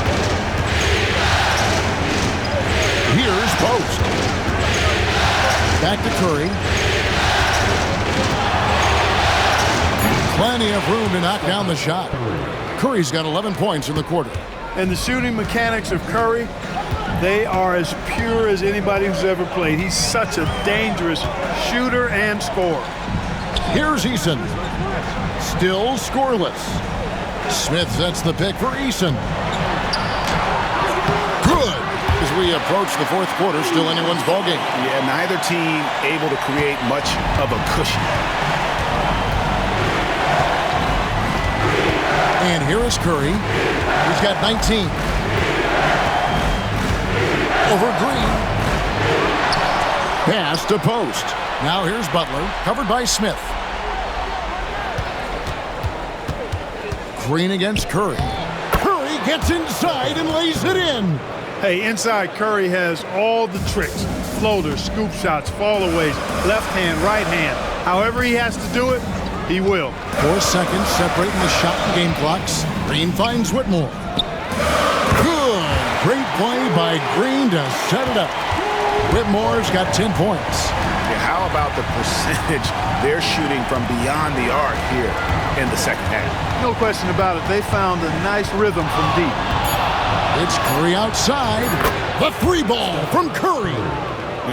Here's Post. Back to Curry. Plenty of room to knock down the shot. Curry's got 11 points in the quarter. And the shooting mechanics of Curry, they are as pure as anybody who's ever played. He's such a dangerous shooter and scorer. Here's Eason. Still scoreless. Smith sets the pick for Eason. Good. As we approach the fourth quarter, still anyone's ballgame. Yeah, neither team able to create much of a cushion. And here is Curry. He's got 19. Over Green. Pass to Post. Now here's Butler, covered by Smith. Green against Curry. Curry gets inside and lays it in. Hey, inside Curry has all the tricks. Floaters, scoop shots, fallaways, left hand, right hand. However he has to do it, he will. 4 seconds separating the shot and game clocks. Green finds Whitmore. Good. Great play by Green to set it up. Whitmore's got 10 points. Yeah, how about the percentage they're shooting from beyond the arc here in the second half? No question about it. They found a nice rhythm from deep. It's Curry outside. The 3 ball from Curry.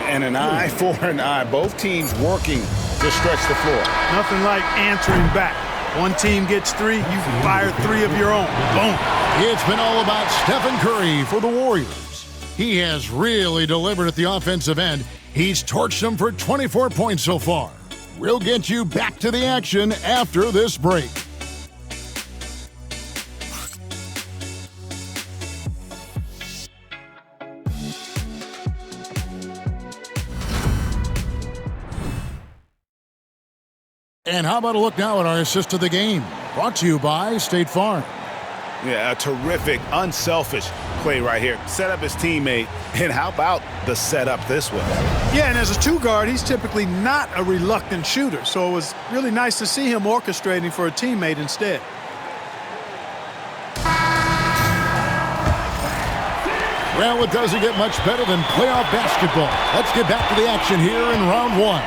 And an eye for an eye. Both teams working to stretch the floor. Nothing like answering back. One team gets 3, you fire 3 of your own. Boom. It's been all about Stephen Curry for the Warriors. He has really delivered at the offensive end. He's torched them for 24 points so far. We'll get you back to the action after this break. And how about a look now at our assist of the game? Brought to you by State Farm. Yeah, a terrific, unselfish play right here. Set up his teammate, and how about the setup this way? Yeah, and as a 2-guard, he's typically not a reluctant shooter, so it was really nice to see him orchestrating for a teammate instead. Well, it doesn't get much better than playoff basketball. Let's get back to the action here in round 1.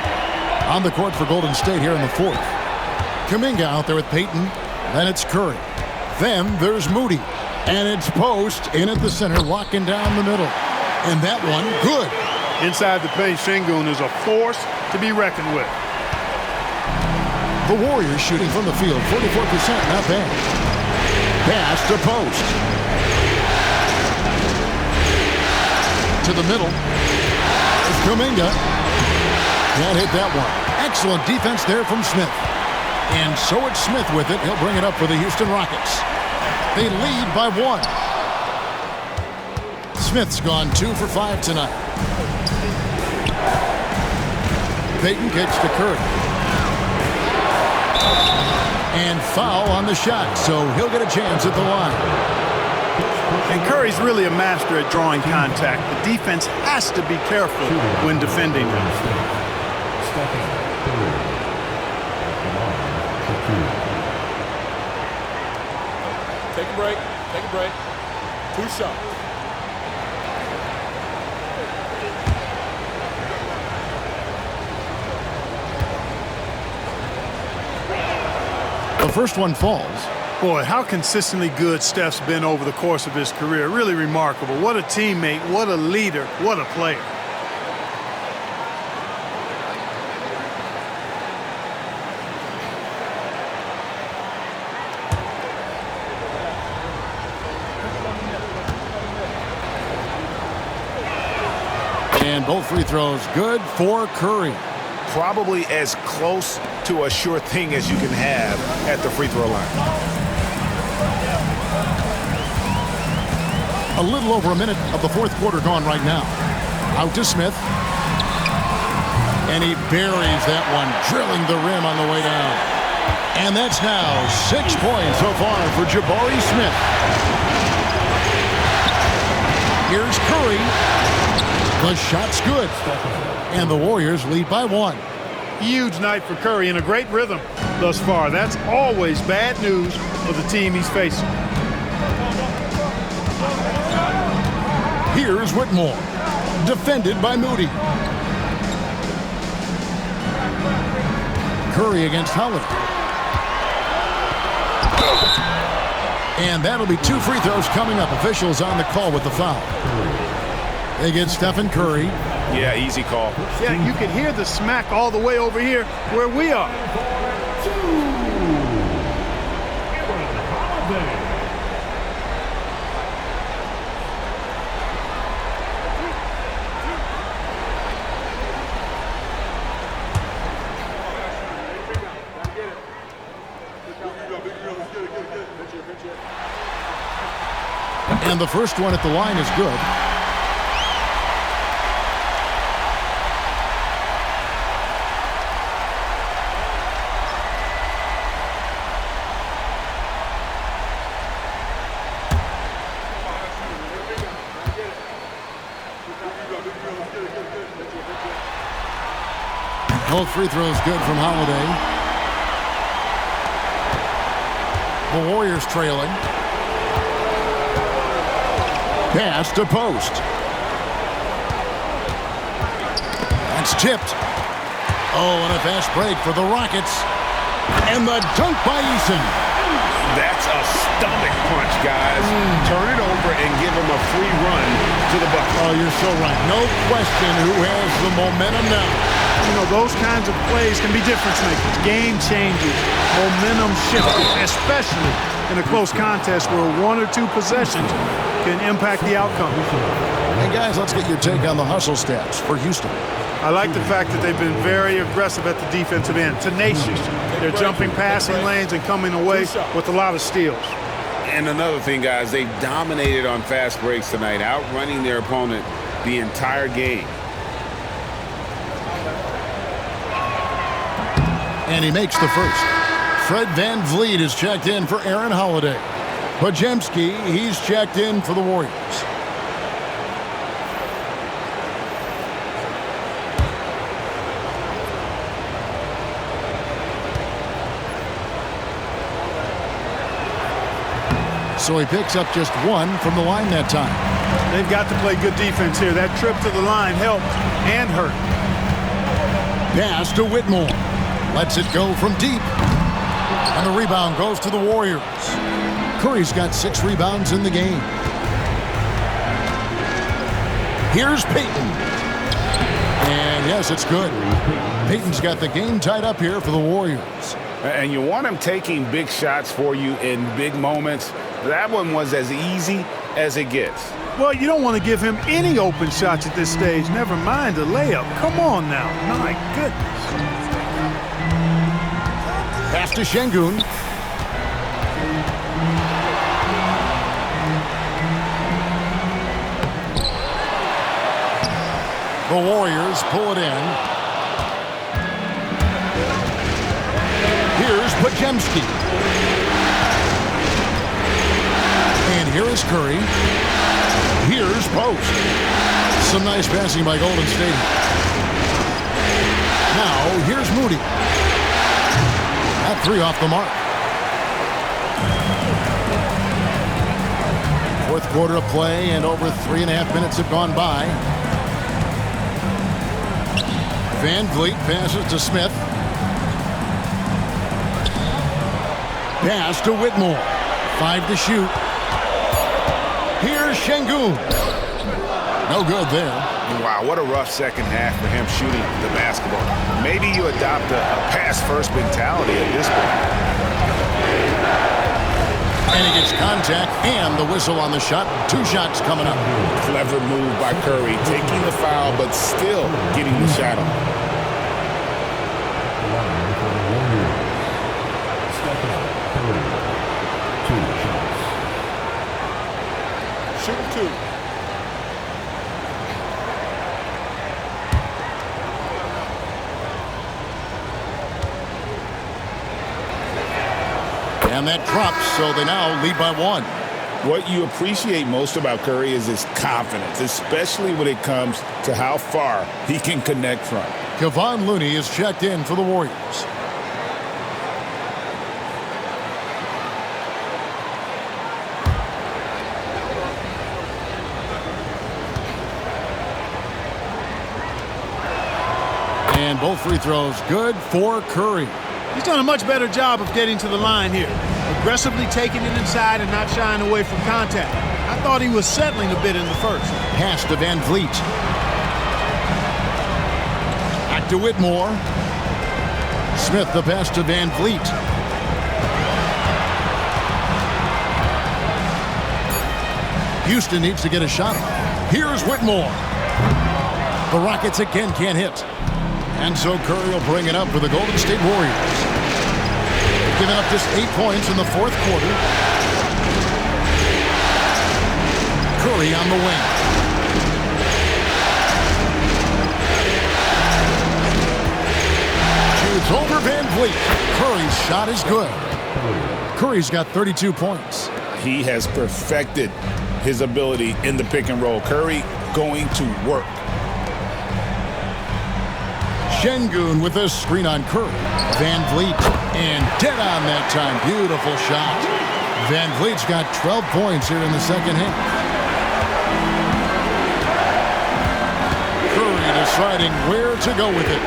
On the court for Golden State here in the fourth. Kuminga out there with Payton. Then it's Curry. Then there's Moody. And it's Post in at the center, locking down the middle. And that one, good. Inside the paint, Şengün is a force to be reckoned with. The Warriors shooting from the field, 44%, not bad. Pass to Post. To the middle. It's Kuminga. Can't hit that one. Excellent defense there from Smith. And so it's Smith with it. He'll bring it up for the Houston Rockets. They lead by 1. Smith's gone 2 for 5 tonight. Payton kicks to Curry. And foul on the shot, so he'll get a chance at the line. And Curry's really a master at drawing contact. The defense has to be careful when defending him. Take a break. Take a break. 2 shots. The first one falls. Boy, how consistently good Steph's been over the course of his career. Really remarkable. What a teammate, what a leader, what a player. And both free throws good for Curry. Probably as close to a sure thing as you can have at the free throw line. A little over a minute of the fourth quarter gone right now. Out to Smith. And he buries that one, drilling the rim on the way down. And that's now 6 points so far for Jabari Smith. Here's Curry. The shot's good. And the Warriors lead by 1. Huge night for Curry in a great rhythm thus far. That's always bad news for the team he's facing. Here's Whitmore. Defended by Moody. Curry against Holiday. And that'll be 2 free throws coming up. Officials on the call with the foul. They get Stephen Curry. Yeah, easy call. Yeah, you can hear the smack all the way over here where we are. And the first one at the line is good. Both free throws good from Holiday. The Warriors trailing. Pass to post. That's tipped. Oh, and a fast break for the Rockets. And the dunk by Eason. That's a stomach punch, guys. Turn it over and give him a free run to the bucket. Oh, you're so right. No question who has the momentum now. You know, those kinds of plays can be difference makers, game changers, momentum shifters, especially in a close contest where 1 or 2 possessions can impact the outcome. And guys, let's get your take on the hustle stats for Houston. I like the fact that they've been very aggressive at the defensive end, tenacious. They're jumping passing lanes and coming away with a lot of steals. And another thing, guys, they've dominated on fast breaks tonight, outrunning their opponent the entire game. And he makes the first. Fred VanVleet is checked in for Aaron Holiday. Podziemski, he's checked in for the Warriors. So he picks up just 1 from the line that time. They've got to play good defense here. That trip to the line helped and hurt. Pass to Whitmore. Lets it go from deep. And the rebound goes to the Warriors. Curry's got 6 rebounds in the game. Here's Payton. And yes, it's good. Payton's got the game tied up here for the Warriors. And you want him taking big shots for you in big moments. That one was as easy as it gets. Well, you don't want to give him any open shots at this stage. Never mind a layup. Come on now. My goodness. Pass to Şengün. The Warriors pull it in. Here's Podziemski. And here is Curry. Here's Post. Some nice passing by Golden State. Now, here's Moody. That 3 off the mark. Fourth quarter of play, and over 3.5 minutes have gone by. Van Vliet passes to Smith. Pass to Whitmore. 5 to shoot. Here's Şengün. No good there. Wow, what a rough second half for him shooting the basketball. Maybe you adopt a pass-first mentality at this point. And he gets contact and the whistle on the shot. 2 shots coming up. Clever move by Curry, taking the foul, but still getting the shot on. Shoot 2. And that drops, so they now lead by 1. What you appreciate most about Curry is his confidence, especially when it comes to how far he can connect from. Kevon Looney is checked in for the Warriors. And both free throws good for Curry. He's done a much better job of getting to the line here. Aggressively taking it inside and not shying away from contact. I thought he was settling a bit in the first. Pass to Van Vliet. Back to Whitmore. Smith the pass to Van Vliet. Houston needs to get a shot. Here's Whitmore. The Rockets again can't hit. And so Curry will bring it up for the Golden State Warriors. Giving up just 8 points in the fourth quarter. Curry on the wing. Shoots over Van Vliet. Curry's shot is good. Curry's got 32 points. He has perfected his ability in the pick and roll. Curry going to work. Şengün with a screen on Curry. Van Vliet, and dead on that time. Beautiful shot. Van Vliet's got 12 points here in the second half. Curry deciding where to go with it.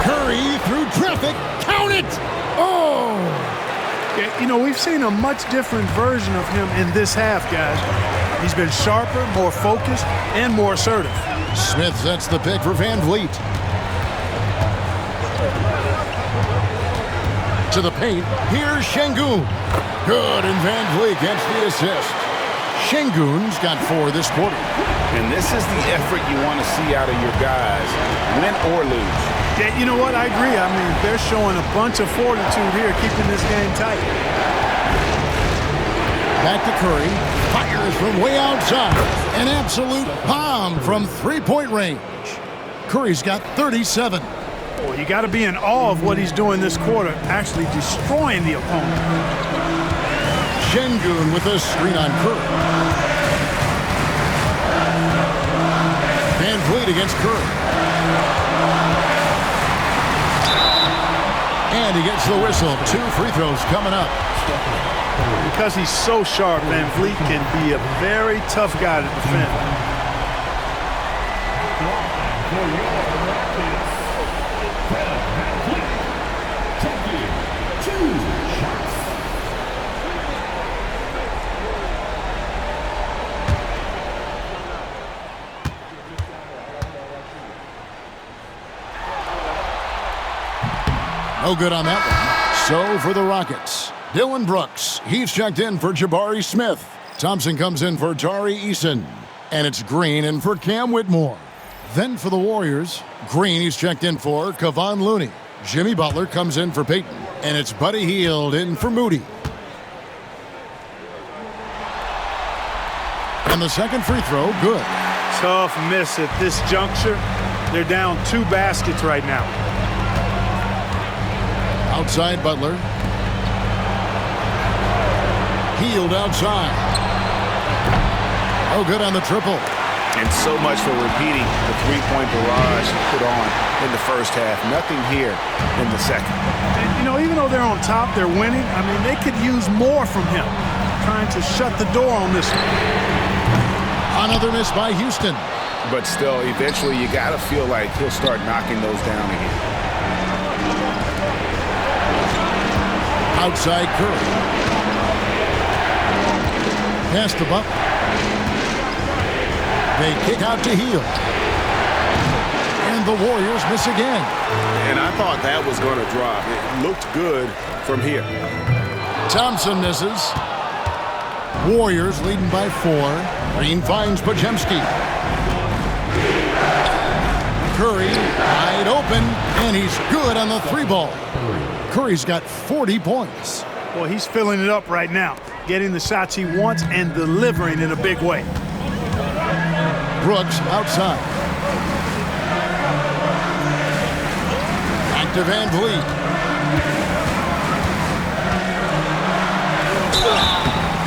Curry through traffic. Count it! Oh! Yeah, you know, we've seen a much different version of him in this half, guys. He's been sharper, more focused, and more assertive. Smith sets the pick for Van Vliet. To the paint. Here's Şengün. Good, and Van Vliet gets the assist. Şengün's got 4 this quarter. And this is the effort you want to see out of your guys, win or lose. Yeah, you know what? I agree. I mean, they're showing a bunch of fortitude here, keeping this game tight. Back to Curry. Fires from way outside. An absolute bomb from 3-point range. Curry's got 37. Boy, you got to be in awe of what he's doing this quarter, actually destroying the opponent. Şengün with a screen on Curry. Van Vliet against Curry. And he gets the whistle. 2 free throws coming up. Because he's so sharp, Van Vliet can be a very tough guy to defend. No good on that one. So for the Rockets, Dylan Brooks. He's checked in for Jabari Smith. Thompson comes in for Tari Eason. And it's Green in for Cam Whitmore. Then for the Warriors, Green he's checked in for Kevon Looney. Jimmy Butler comes in for Peyton. And it's Buddy Hield in for Moody. And the second free throw, good. Tough miss at this juncture. They're down 2 baskets right now. Outside Butler. Hield outside. Oh, good on the triple. And so much for repeating the 3-point barrage put on in the first half. Nothing here in the second. And, you know, even though they're on top, they're winning. I mean, they could use more from him. trying to shut the door on this one. Another miss by Houston. But still, eventually you got to feel like he'll start knocking those down again. Outside Curry. Pass to Butler. They kick out to Hield. And the Warriors miss again. And I thought that was going to drop. It looked good from here. Thompson misses. Warriors leading by 4. Green finds Podziemski. Curry wide open, and he's good on the 3-ball. Curry's got 40 points. Well, he's filling it up right now, getting the shots he wants and delivering in a big way. Brooks outside. Back to Van Vliet.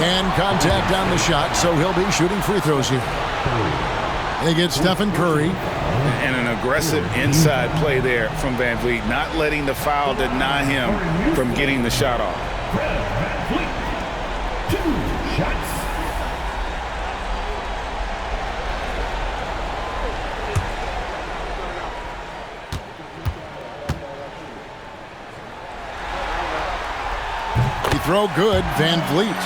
And contact on the shot, so he'll be shooting free throws here. They get Stephen Curry. And an aggressive inside play there from Van Vliet, not letting the foul deny him from getting the shot off. Van Vliet, 2 shots. He throw good, Van Vliet.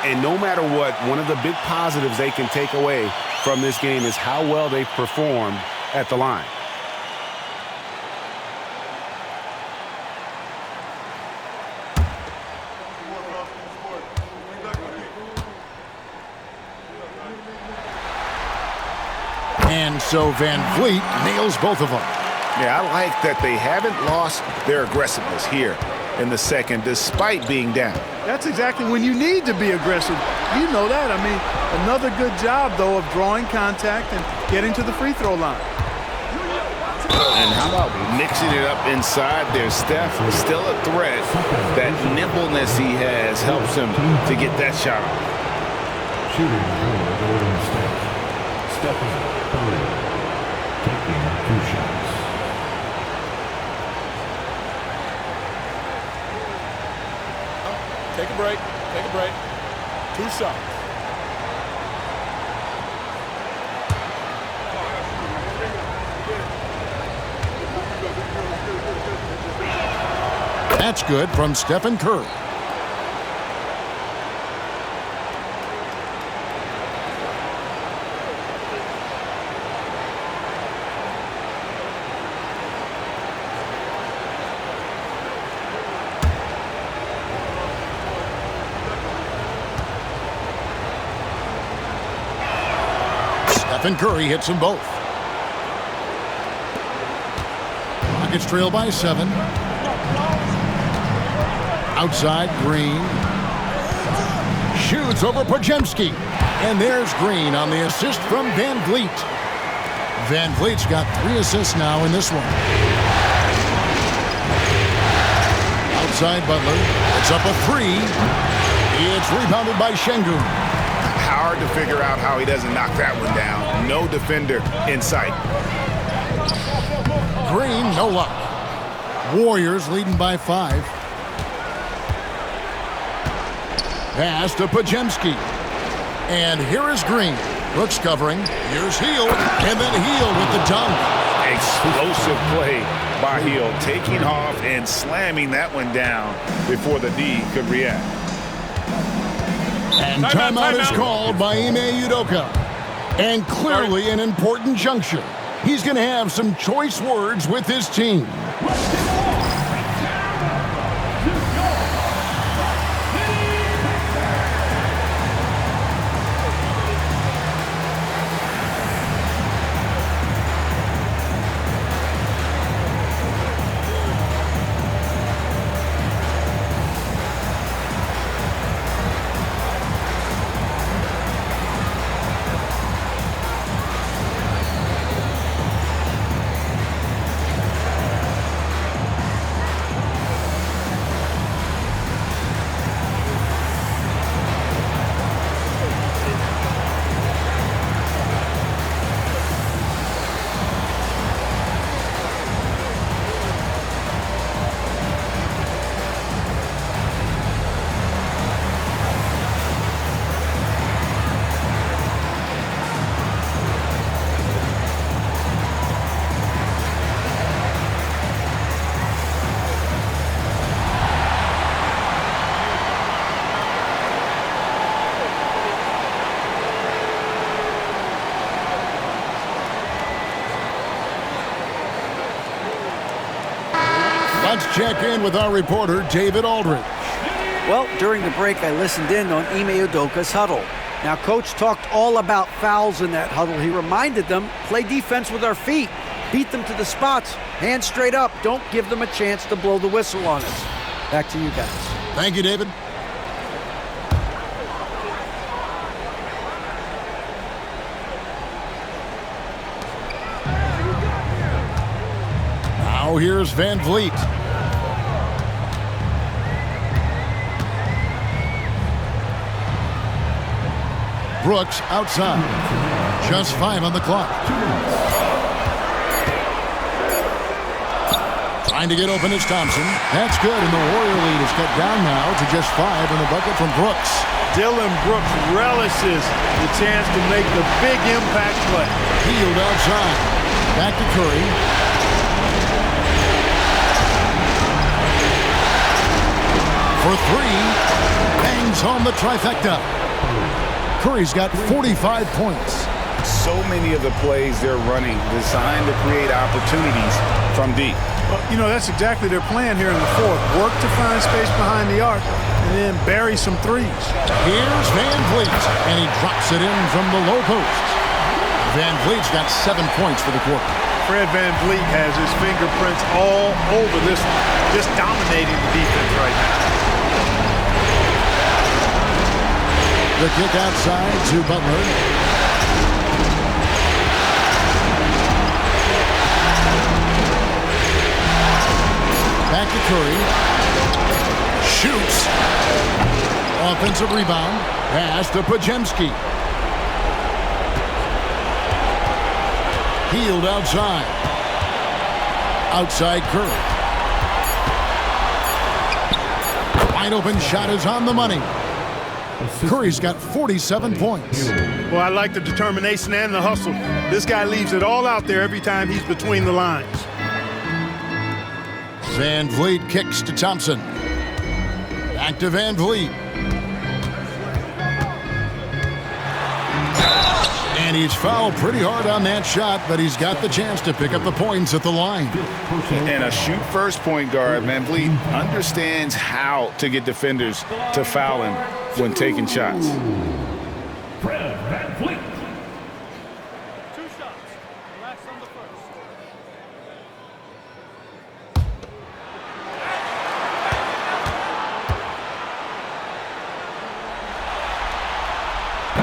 And no matter what, one of the big positives they can take away from this game is how well they performed at the line. And so Van Vliet nails both of them. Yeah, I like that they haven't lost their aggressiveness here in the second, despite being down. That's exactly when you need to be aggressive. You know that. I mean, another good job, though, of drawing contact and getting to the free throw line. And how about mixing it up inside there? Steph is still a threat. That nimbleness he has helps him to get that shot off. Shooting for Golden State, Stephen Curry, taking 2 shots. Take a break. Take a break. 2 shots. That's good from Stephen Curry. Stephen Curry hits them both. Rockets trail by 7. Outside, Green. Shoots over Podziemski. And there's Green on the assist from Van Vliet. Van Vliet's got 3 assists now in this one. Outside, Butler. It's up a 3. It's rebounded by Şengün. Hard to figure out how he doesn't knock that one down. No defender in sight. Green, no luck. Warriors leading by 5. Pass to Podziemski. And here is Green. Brooks covering. Here's Hield. And then Hield with the dunk. Explosive play by Hield, taking off and slamming that one down before the D could react. And timeout is called by Ime Udoka. And clearly an important juncture. He's going to have some choice words with his team. Let's check in with our reporter, David Aldridge. Well, during the break, I listened in on Ime Udoka's huddle. Now, Coach talked all about fouls in that huddle. He reminded them, play defense with our feet. Beat them to the spots. Hands straight up. Don't give them a chance to blow the whistle on us. Back to you guys. Thank you, David. Now here's Van Vliet. Brooks outside. Just 5 on the clock. Trying to get open is Thompson. That's good, and the Warrior lead is cut down now to just 5 in the bucket from Brooks. Dillon Brooks relishes the chance to make the big impact play. Healed outside. Back to Curry. For 3. Bangs home the trifecta. Curry's got 45 points. So many of the plays they're running designed to create opportunities from deep. Well, you know, that's exactly their plan here in the fourth. Work to find space behind the arc and then bury some threes. Here's Van Vliet, and he drops it in from the low post. Van Vliet's got 7 points for the quarter. Fred Van Vliet has his fingerprints all over this one, just dominating the defense right now. The kick outside to Butler. Back to Curry. Shoots. Offensive rebound. Pass to Podziemski. Healed outside. Outside Curry. Wide open shot is on the money. Curry's got 47 points. Well, I like the determination and the hustle. This guy leaves it all out there every time he's between the lines. Van Vliet kicks to Thompson. Back to Van Vliet. And he's fouled pretty hard on that shot, but he's got the chance to pick up the points at the line. And a shoot-first point guard, Van Vliet, understands how to get defenders to foul him when taking shots. Fred Van Vliet. 2 shots. Last on the first.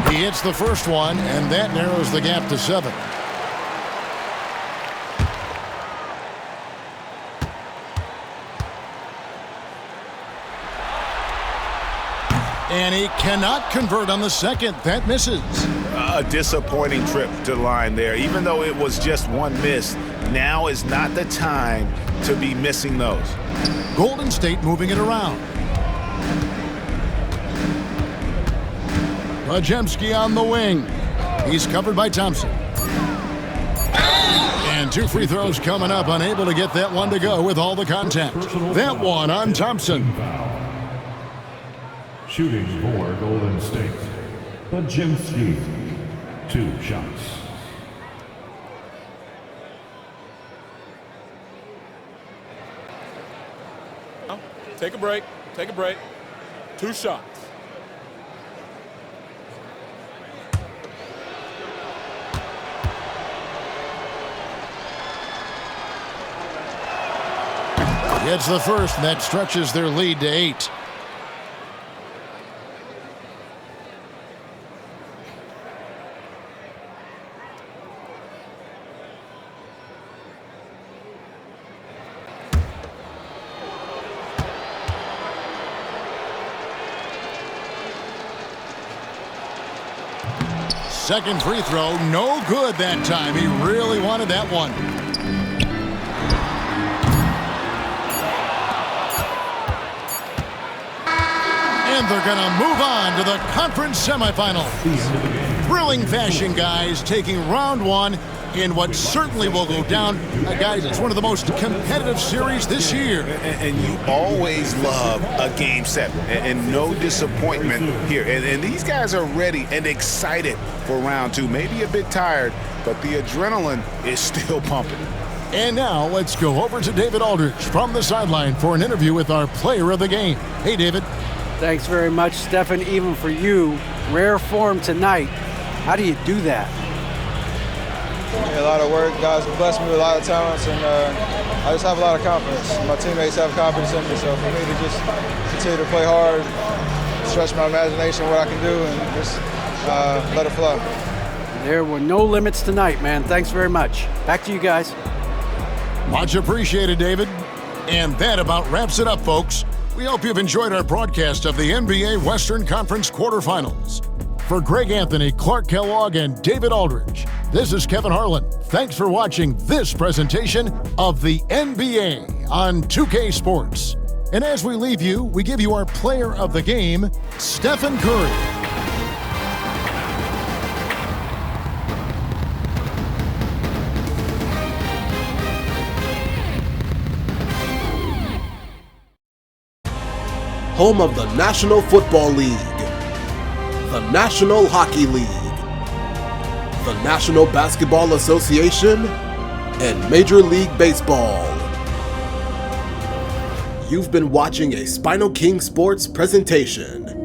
He hits the first one, and that narrows the gap to 7. And he cannot convert on the second. That misses. A disappointing trip to the line there. Even though it was just one miss, now is not the time to be missing those. Golden State moving it around. Podziemski on the wing. He's covered by Thompson. And 2 free throws coming up. Unable to get that one to go with all the contact. That one on Thompson. Shooting for Golden State. Podziemski. 2 shots. Take a break. Take a break. 2 shots. Gets the first, and that stretches their lead to 8. Second free throw, no good that time. He really wanted that one. And they're going to move on to the conference semifinal. Thrilling fashion, guys, taking round 1 in what certainly will go down. Guys, it's one of the most competitive series this year. And you always love a game 7, and no disappointment here. And these guys are ready and excited for round 2. Maybe a bit tired, but the adrenaline is still pumping. And now let's go over to David Aldridge from the sideline for an interview with our player of the game. Hey, David. Thanks very much, Stefan. Even for you, rare form tonight. How do you do that? Yeah, a lot of work. Guys blessed me with a lot of talents, and I just have a lot of confidence. My teammates have confidence in me, so for me to just continue to play hard, stretch my imagination, what I can do, and just let it flow. There were no limits tonight, man. Thanks very much. Back to you guys. Much appreciated, David. And that about wraps it up, folks. We hope you've enjoyed our broadcast of the NBA Western Conference quarterfinals. For Greg Anthony, Clark Kellogg, and David Aldridge, this is Kevin Harlan. Thanks for watching this presentation of the NBA on 2K Sports. And as we leave you, we give you our player of the game, Stephen Curry. Home of the National Football League, the National Hockey League, the National Basketball Association, and Major League Baseball. You've been watching a SpinoKing Sports presentation.